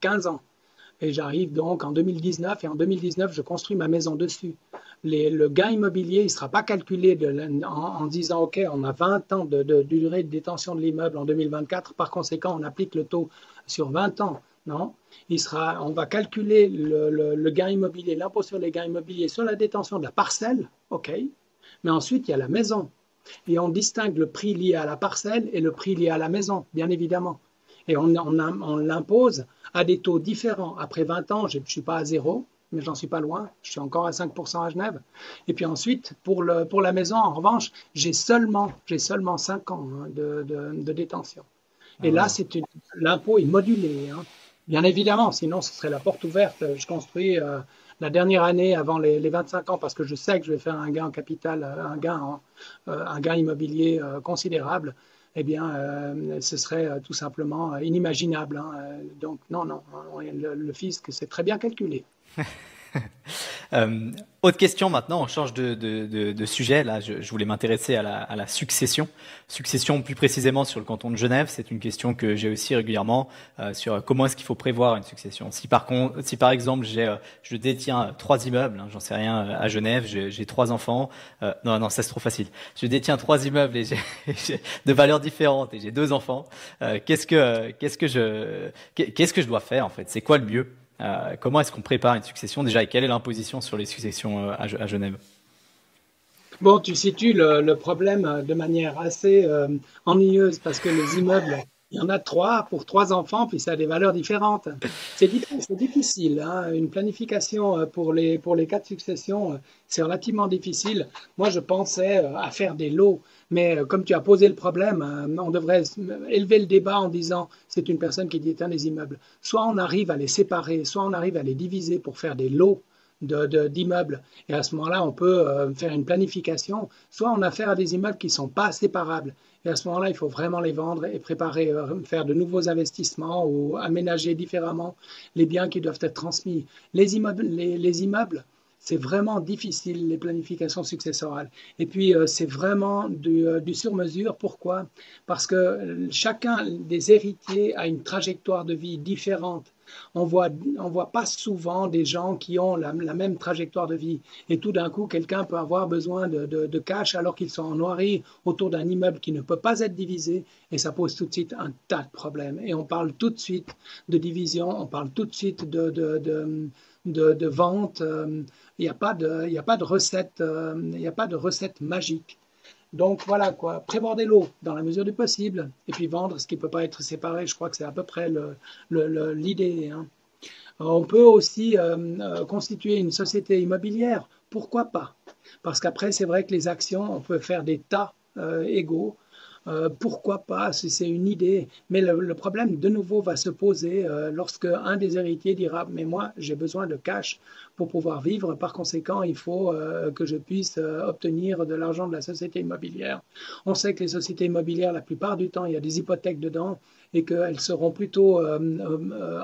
15 ans. Et j'arrive donc en 2019 et en 2019, je construis ma maison dessus. Le gain immobilier, il ne sera pas calculé en disant, OK, on a 20 ans de durée de détention de l'immeuble en 2024, par conséquent, on applique le taux sur 20 ans. Non, on va calculer le gain immobilier, l'impôt sur les gains immobiliers sur la détention de la parcelle, OK, mais ensuite, il y a la maison. Et on distingue le prix lié à la parcelle et le prix lié à la maison, bien évidemment. Et on l'impose à des taux différents. Après 20 ans, je ne suis pas à 0, mais j'en suis pas loin. Je suis encore à 5% à Genève. Et puis ensuite, pour la maison, en revanche, j'ai seulement 5 ans de détention. Et là, l'impôt est modulé. Hein. Bien évidemment, sinon ce serait la porte ouverte. Je construis la dernière année avant les 25 ans parce que je sais que je vais faire un gain en capital, un gain immobilier considérable. Eh bien, ce serait tout simplement inimaginable. Hein. Donc, non, le fisc, c'est très bien calculé. Autre question maintenant, on change de sujet. Là, je voulais m'intéresser à la succession. Succession plus précisément sur le canton de Genève. C'est une question que j'ai aussi régulièrement sur comment est-ce qu'il faut prévoir une succession. Si par exemple je détiens 3 immeubles, hein, j'en sais rien, à Genève, j'ai 3 enfants. Non, ça c'est trop facile. Je détiens 3 immeubles et j'ai de valeurs différentes et j'ai 2 enfants. Qu'est-ce que je dois faire en fait? C'est quoi le mieux? Comment est-ce qu'on prépare une succession déjà et quelle est l'imposition sur les successions à Genève? Bon, tu situes le problème de manière assez ennuyeuse parce que les immeubles, il y en a trois pour trois enfants, puis ça a des valeurs différentes. C'est difficile, hein. Une planification pour les cas de succession, c'est relativement difficile. Moi, je pensais à faire des lots, mais comme tu as posé le problème, on devrait élever le débat en disant c'est une personne qui détient des immeubles. Soit on arrive à les séparer, soit on arrive à les diviser pour faire des lots d'immeubles. Et à ce moment-là, on peut faire une planification. Soit on a affaire à des immeubles qui ne sont pas séparables. Et à ce moment-là, il faut vraiment les vendre et préparer, faire de nouveaux investissements ou aménager différemment les biens qui doivent être transmis. Les immeubles, c'est vraiment difficile, les planifications successorales. Et puis, c'est vraiment du sur-mesure. Pourquoi? Parce que chacun des héritiers a une trajectoire de vie différente. On voit pas souvent des gens qui ont la même trajectoire de vie. Et tout d'un coup, quelqu'un peut avoir besoin de cash alors qu'ils sont en noirie autour d'un immeuble qui ne peut pas être divisé. Et ça pose tout de suite un tas de problèmes. Et on parle tout de suite de division, on parle tout de suite de vente. Il n'y a pas de recette, il n'y a pas de recette magique. Donc voilà quoi, prévoir des lots dans la mesure du possible et puis vendre ce qui ne peut pas être séparé. Je crois que c'est à peu près l'idée, hein. On peut aussi constituer une société immobilière. Pourquoi pas? Parce qu'après, c'est vrai que les actions, on peut faire des tas égaux. Pourquoi pas? C'est une idée. Mais le problème, de nouveau, va se poser lorsque un des héritiers dira, mais moi, j'ai besoin de cash pour pouvoir vivre. Par conséquent, il faut que je puisse obtenir de l'argent de la société immobilière. On sait que les sociétés immobilières, la plupart du temps, il y a des hypothèques dedans et qu'elles seront plutôt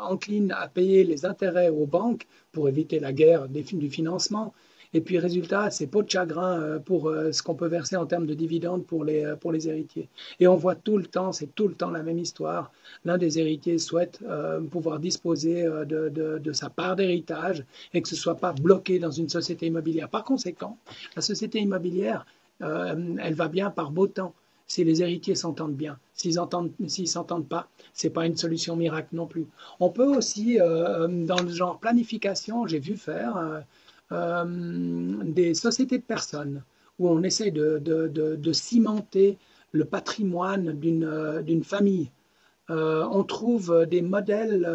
enclines à payer les intérêts aux banques pour éviter la guerre du financement. Et puis, résultat, c'est peau de chagrin pour ce qu'on peut verser en termes de dividendes pour les héritiers. Et on voit tout le temps, c'est tout le temps la même histoire. L'un des héritiers souhaite pouvoir disposer de sa part d'héritage et que ce ne soit pas bloqué dans une société immobilière. Par conséquent, la société immobilière, elle va bien par beau temps si les héritiers s'entendent bien. S'ils s'entendent pas, c'est pas une solution miracle non plus. On peut aussi, dans le genre planification, j'ai vu faire des sociétés de personnes où on essaie de cimenter le patrimoine d'une famille. On trouve des modèles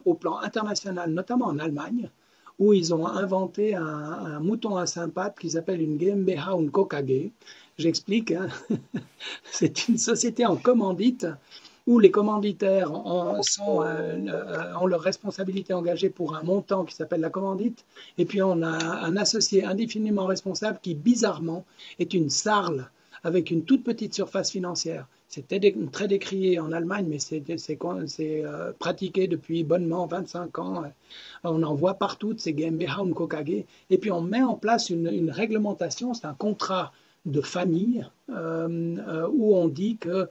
au plan international, notamment en Allemagne, où ils ont inventé un mouton à cinq pattes qui s'appelle une GmbH und Co. KG. J'explique, hein. C'est une société en commandite où les commanditaires ont leur responsabilité engagée pour un montant qui s'appelle la commandite, et puis on a un associé indéfiniment responsable qui, bizarrement, est une sarle avec une toute petite surface financière. C'est très décrié en Allemagne, mais c'est pratiqué depuis bonnement 25 ans. On en voit partout de ces GmbH und Co. KG, et puis on met en place une réglementation, c'est un contrat de famille où on dit que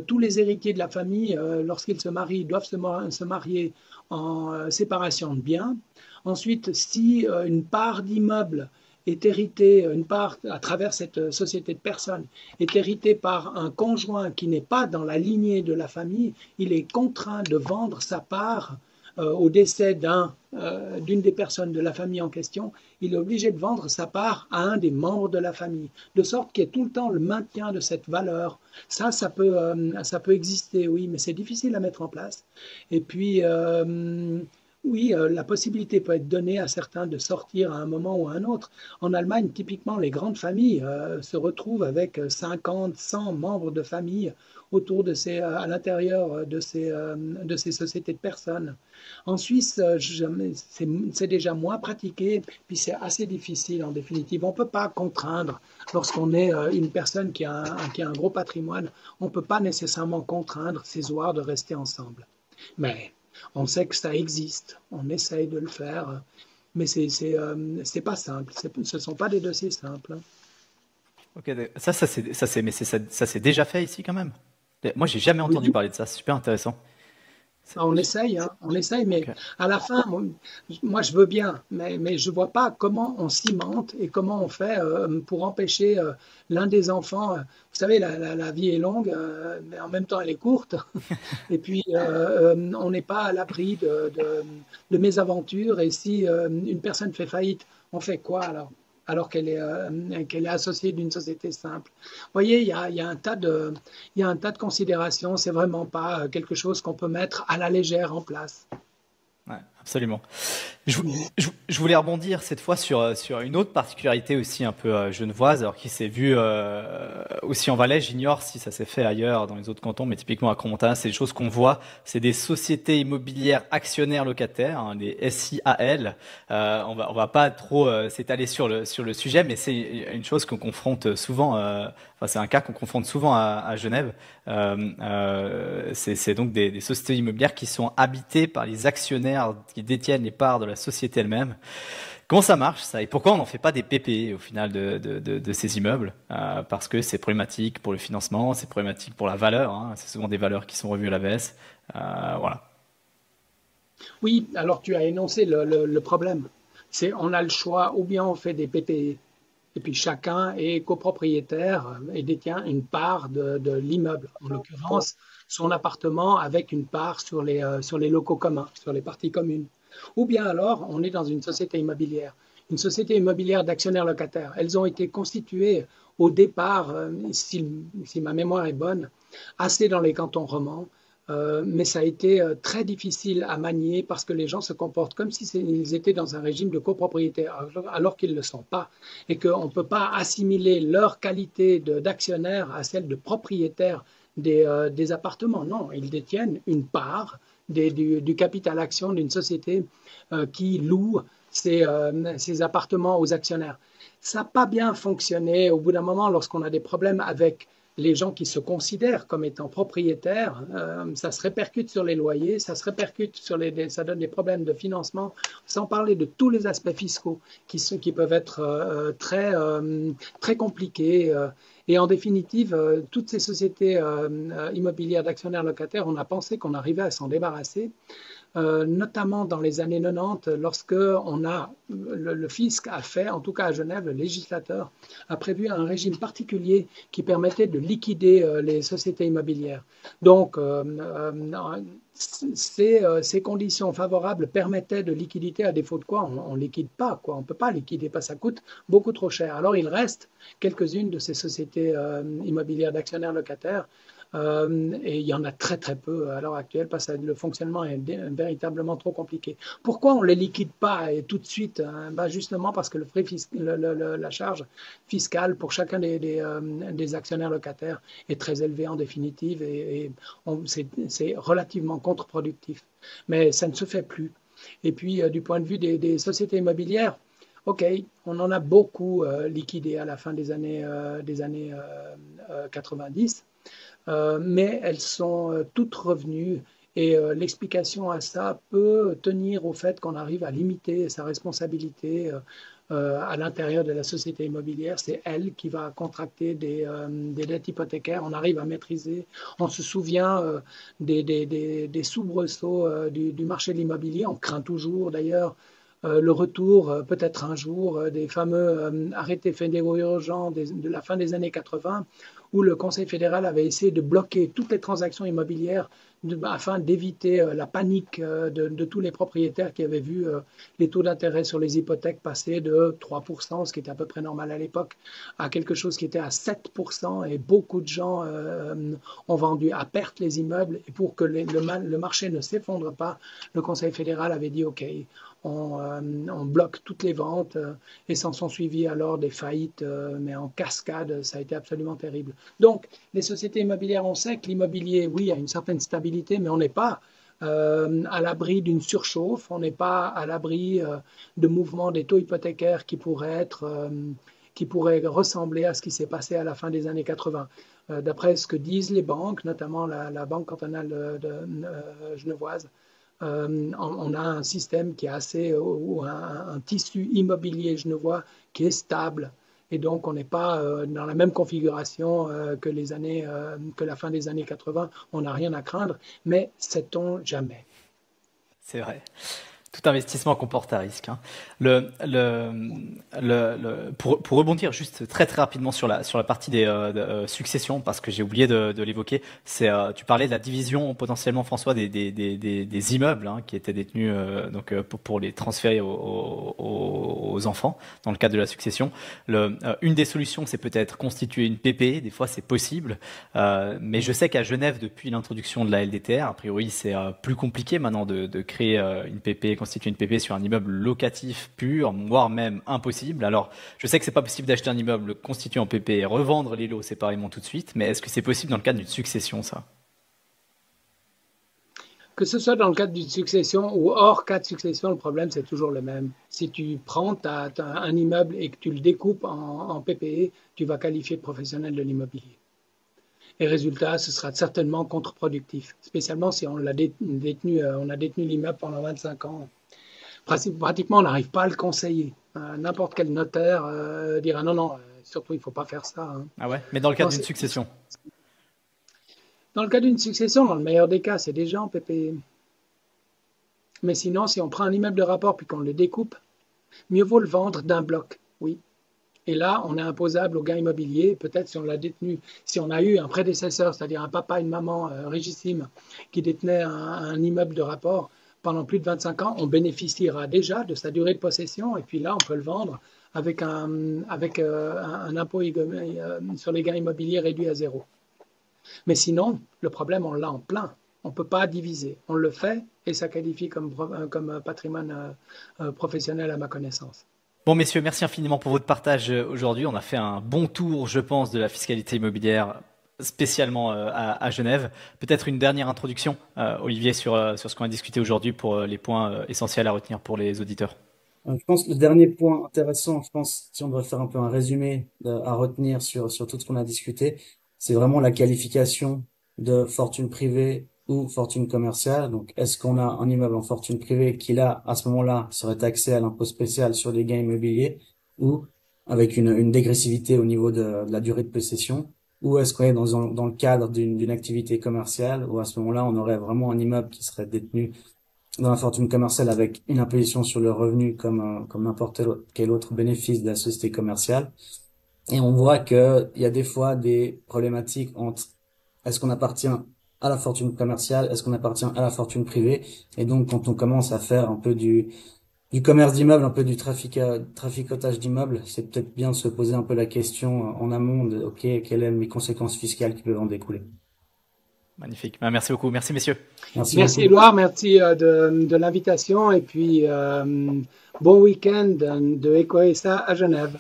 tous les héritiers de la famille, lorsqu'ils se marient, doivent se marier en séparation de biens. Ensuite, si une part d'immeuble est héritée, une part à travers cette société de personnes, est héritée par un conjoint qui n'est pas dans la lignée de la famille, il est contraint de vendre sa part au décès d'une des personnes de la famille en question. Il est obligé de vendre sa part à un des membres de la famille, de sorte qu'il y ait tout le temps le maintien de cette valeur. Ça peut exister, oui, mais c'est difficile à mettre en place. Et puis, oui, la possibilité peut être donnée à certains de sortir à un moment ou à un autre. En Allemagne, typiquement, les grandes familles se retrouvent avec 50, 100 membres de famille autour à l'intérieur de ces sociétés de personnes. En Suisse, c'est déjà moins pratiqué, puis c'est assez difficile en définitive. On ne peut pas contraindre, lorsqu'on est une personne qui a un gros patrimoine, on ne peut pas nécessairement contraindre ses ouars de rester ensemble. Mais on sait que ça existe, on essaye de le faire, mais c'est pas simple, ce ne sont pas des dossiers simples. Ok, ça s'est déjà fait ici quand même. Moi, j'ai jamais entendu parler de ça. C'est super intéressant. On essaye, mais okay. À la fin, moi je veux bien, mais je ne vois pas comment on cimente et comment on fait pour empêcher l'un des enfants. Vous savez, la vie est longue, mais en même temps elle est courte. Et puis, on n'est pas à l'abri de mésaventures. Et si une personne fait faillite, on fait quoi alors? alors qu'elle est associée d'une société simple. Vous voyez, il y a un tas de considérations. C'est vraiment pas quelque chose qu'on peut mettre à la légère en place. Ouais, absolument. Je voulais rebondir cette fois sur une autre particularité aussi un peu genevoise, alors qui s'est vue aussi en Valais. J'ignore si ça s'est fait ailleurs dans les autres cantons, mais typiquement à Crans-Montana, c'est des choses qu'on voit. C'est des sociétés immobilières actionnaires locataires, hein, des SIAL. On va pas trop s'étaler sur le sujet, mais c'est une chose qu'on confronte souvent. Enfin, c'est un cas qu'on confronte souvent à Genève. C'est donc des sociétés immobilières qui sont habitées par les actionnaires qui détiennent les parts de la société elle-même. Comment ça marche ça? Et pourquoi on n'en fait pas des PPE au final de ces immeubles? Parce que c'est problématique pour le financement, c'est problématique pour la valeur, hein. C'est souvent des valeurs qui sont revues à la baisse. Voilà. Oui, alors tu as énoncé le problème. On a le choix, ou bien on fait des PPE, et puis chacun est copropriétaire et détient une part de l'immeuble, en l'occurrence son appartement avec une part sur les locaux communs, sur les parties communes. Ou bien alors, on est dans une société immobilière d'actionnaires locataires. Elles ont été constituées au départ, si ma mémoire est bonne, assez dans les cantons romans, mais ça a été très difficile à manier parce que les gens se comportent comme s'ils étaient dans un régime de copropriété, alors qu'ils ne le sont pas, et qu'on ne peut pas assimiler leur qualité d'actionnaire à celle de propriétaire des appartements. Non, ils détiennent une part du capital action d'une société qui loue ces appartements aux actionnaires. Ça n'a pas bien fonctionné. Au bout d'un moment, lorsqu'on a des problèmes avec les gens qui se considèrent comme étant propriétaires, ça se répercute sur les loyers, ça se répercute ça donne des problèmes de financement, sans parler de tous les aspects fiscaux qui peuvent être très compliqués. Et en définitive, toutes ces sociétés immobilières d'actionnaires locataires, on a pensé qu'on arrivait à s'en débarrasser. Notamment dans les années 90, lorsque le fisc a fait, en tout cas à Genève, le législateur a prévu un régime particulier qui permettait de liquider les sociétés immobilières. Donc, ces conditions favorables permettaient de liquider, à défaut de quoi on ne liquide pas, quoi. On ne peut pas liquider, parce que ça coûte beaucoup trop cher. Alors, il reste quelques-unes de ces sociétés immobilières d'actionnaires locataires. Et il y en a très très peu à l'heure actuelle parce que le fonctionnement est véritablement trop compliqué. Pourquoi on ne les liquide pas et tout de suite? Justement parce que la charge fiscale pour chacun des actionnaires locataires est très élevée en définitive et c'est relativement contre-productif. Mais ça ne se fait plus. Et puis du point de vue des sociétés immobilières, OK, on en a beaucoup liquidé à la fin des années 90. Mais elles sont toutes revenues et l'explication à ça peut tenir au fait qu'on arrive à limiter sa responsabilité à l'intérieur de la société immobilière. C'est elle qui va contracter des dettes hypothécaires. On arrive à maîtriser. On se souvient des soubresauts du marché de l'immobilier. On craint toujours d'ailleurs le retour, peut-être un jour, des fameux arrêtés fédéraux urgents de la fin des années 80, où le Conseil fédéral avait essayé de bloquer toutes les transactions immobilières afin d'éviter la panique de tous les propriétaires qui avaient vu les taux d'intérêt sur les hypothèques passer de 3%, ce qui était à peu près normal à l'époque, à quelque chose qui était à 7%, et beaucoup de gens ont vendu à perte les immeubles, et pour que le marché ne s'effondre pas, le Conseil fédéral avait dit OK, on bloque toutes les ventes et s'en sont suivis alors des faillites, mais en cascade, ça a été absolument terrible. Donc, les sociétés immobilières, on sait que l'immobilier, oui, a une certaine stabilité, mais on n'est pas à l'abri d'une surchauffe, on n'est pas à l'abri de mouvements des taux hypothécaires qui pourraient ressembler à ce qui s'est passé à la fin des années 80. D'après ce que disent les banques, notamment la Banque cantonale genevoise, on a un système qui est ou un tissu immobilier genevois qui est stable. Et donc, on n'est pas dans la même configuration que la fin des années 80. On n'a rien à craindre, mais sait-on jamais. C'est vrai. Tout investissement comporte un risque. Hein. Pour rebondir juste très très rapidement sur la partie des successions, parce que j'ai oublié de l'évoquer, tu parlais de la division potentiellement, François, des immeubles hein, qui étaient détenus pour les transférer aux enfants dans le cadre de la succession. Une des solutions, c'est peut-être constituer une PPE. Des fois, c'est possible, mais je sais qu'à Genève, depuis l'introduction de la LDTR, a priori, c'est plus compliqué maintenant de créer une PPE, constituer une PP sur un immeuble locatif pur, voire même impossible. Alors, je sais que c'est pas possible d'acheter un immeuble constitué en PP et revendre les lots séparément tout de suite, mais est-ce que c'est possible dans le cadre d'une succession, ça? Que ce soit dans le cadre d'une succession ou hors cas de succession, le problème c'est toujours le même. Si tu prends un immeuble et que tu le découpes en PPE, tu vas qualifier de professionnel de l'immobilier. Et résultat, ce sera certainement contre-productif, spécialement si on a détenu l'immeuble pendant 25 ans. Pratiquement, on n'arrive pas à le conseiller. N'importe quel notaire dira non, surtout il ne faut pas faire ça. Hein. Ah ouais, mais dans le cadre d'une succession. Dans le cas d'une succession, dans le meilleur des cas, c'est déjà en PPE. Mais sinon, si on prend un immeuble de rapport puis qu'on le découpe, mieux vaut le vendre d'un bloc, oui. Et là, on est imposable au gain immobilier. Peut-être si on l'a détenu, si on a eu un prédécesseur, c'est-à-dire un papa, une maman richissime qui détenait un immeuble de rapport pendant plus de 25 ans, on bénéficiera déjà de sa durée de possession. Et puis là, on peut le vendre avec un impôt sur les gains immobiliers réduit à 0. Mais sinon, le problème, on l'a en plein. On ne peut pas diviser. On le fait et ça qualifie comme patrimoine professionnel à ma connaissance. Bon, messieurs, merci infiniment pour votre partage aujourd'hui. On a fait un bon tour, je pense, de la fiscalité immobilière, spécialement à Genève. Peut-être une dernière introduction, Olivier, sur ce qu'on a discuté aujourd'hui pour les points essentiels à retenir pour les auditeurs. Je pense que le dernier point intéressant, si on doit faire un peu un résumé à retenir sur tout ce qu'on a discuté, c'est vraiment la qualification de fortune privée ou fortune commerciale. Donc, est-ce qu'on a un immeuble en fortune privée qui, là, à ce moment-là, serait taxé à l'impôt spécial sur les gains immobiliers ou avec une dégressivité au niveau de la durée de possession, ou est-ce qu'on est dans le cadre d'une activité commerciale où à ce moment-là, on aurait vraiment un immeuble qui serait détenu dans la fortune commerciale avec une imposition sur le revenu comme n'importe quel autre bénéfice de la société commerciale. Et on voit qu'il y a des fois des problématiques entre est-ce qu'on appartient à la fortune commerciale, est-ce qu'on appartient à la fortune privée. Et donc, quand on commence à faire un peu du commerce d'immeubles, un peu du traficotage d'immeubles, c'est peut-être bien de se poser un peu la question en amont de, OK, quelles sont les conséquences fiscales qui peuvent en découler. Magnifique. Merci beaucoup. Merci, messieurs. Merci Édouard. Merci de l'invitation. Et puis, bon week-end de EcoSA à Genève.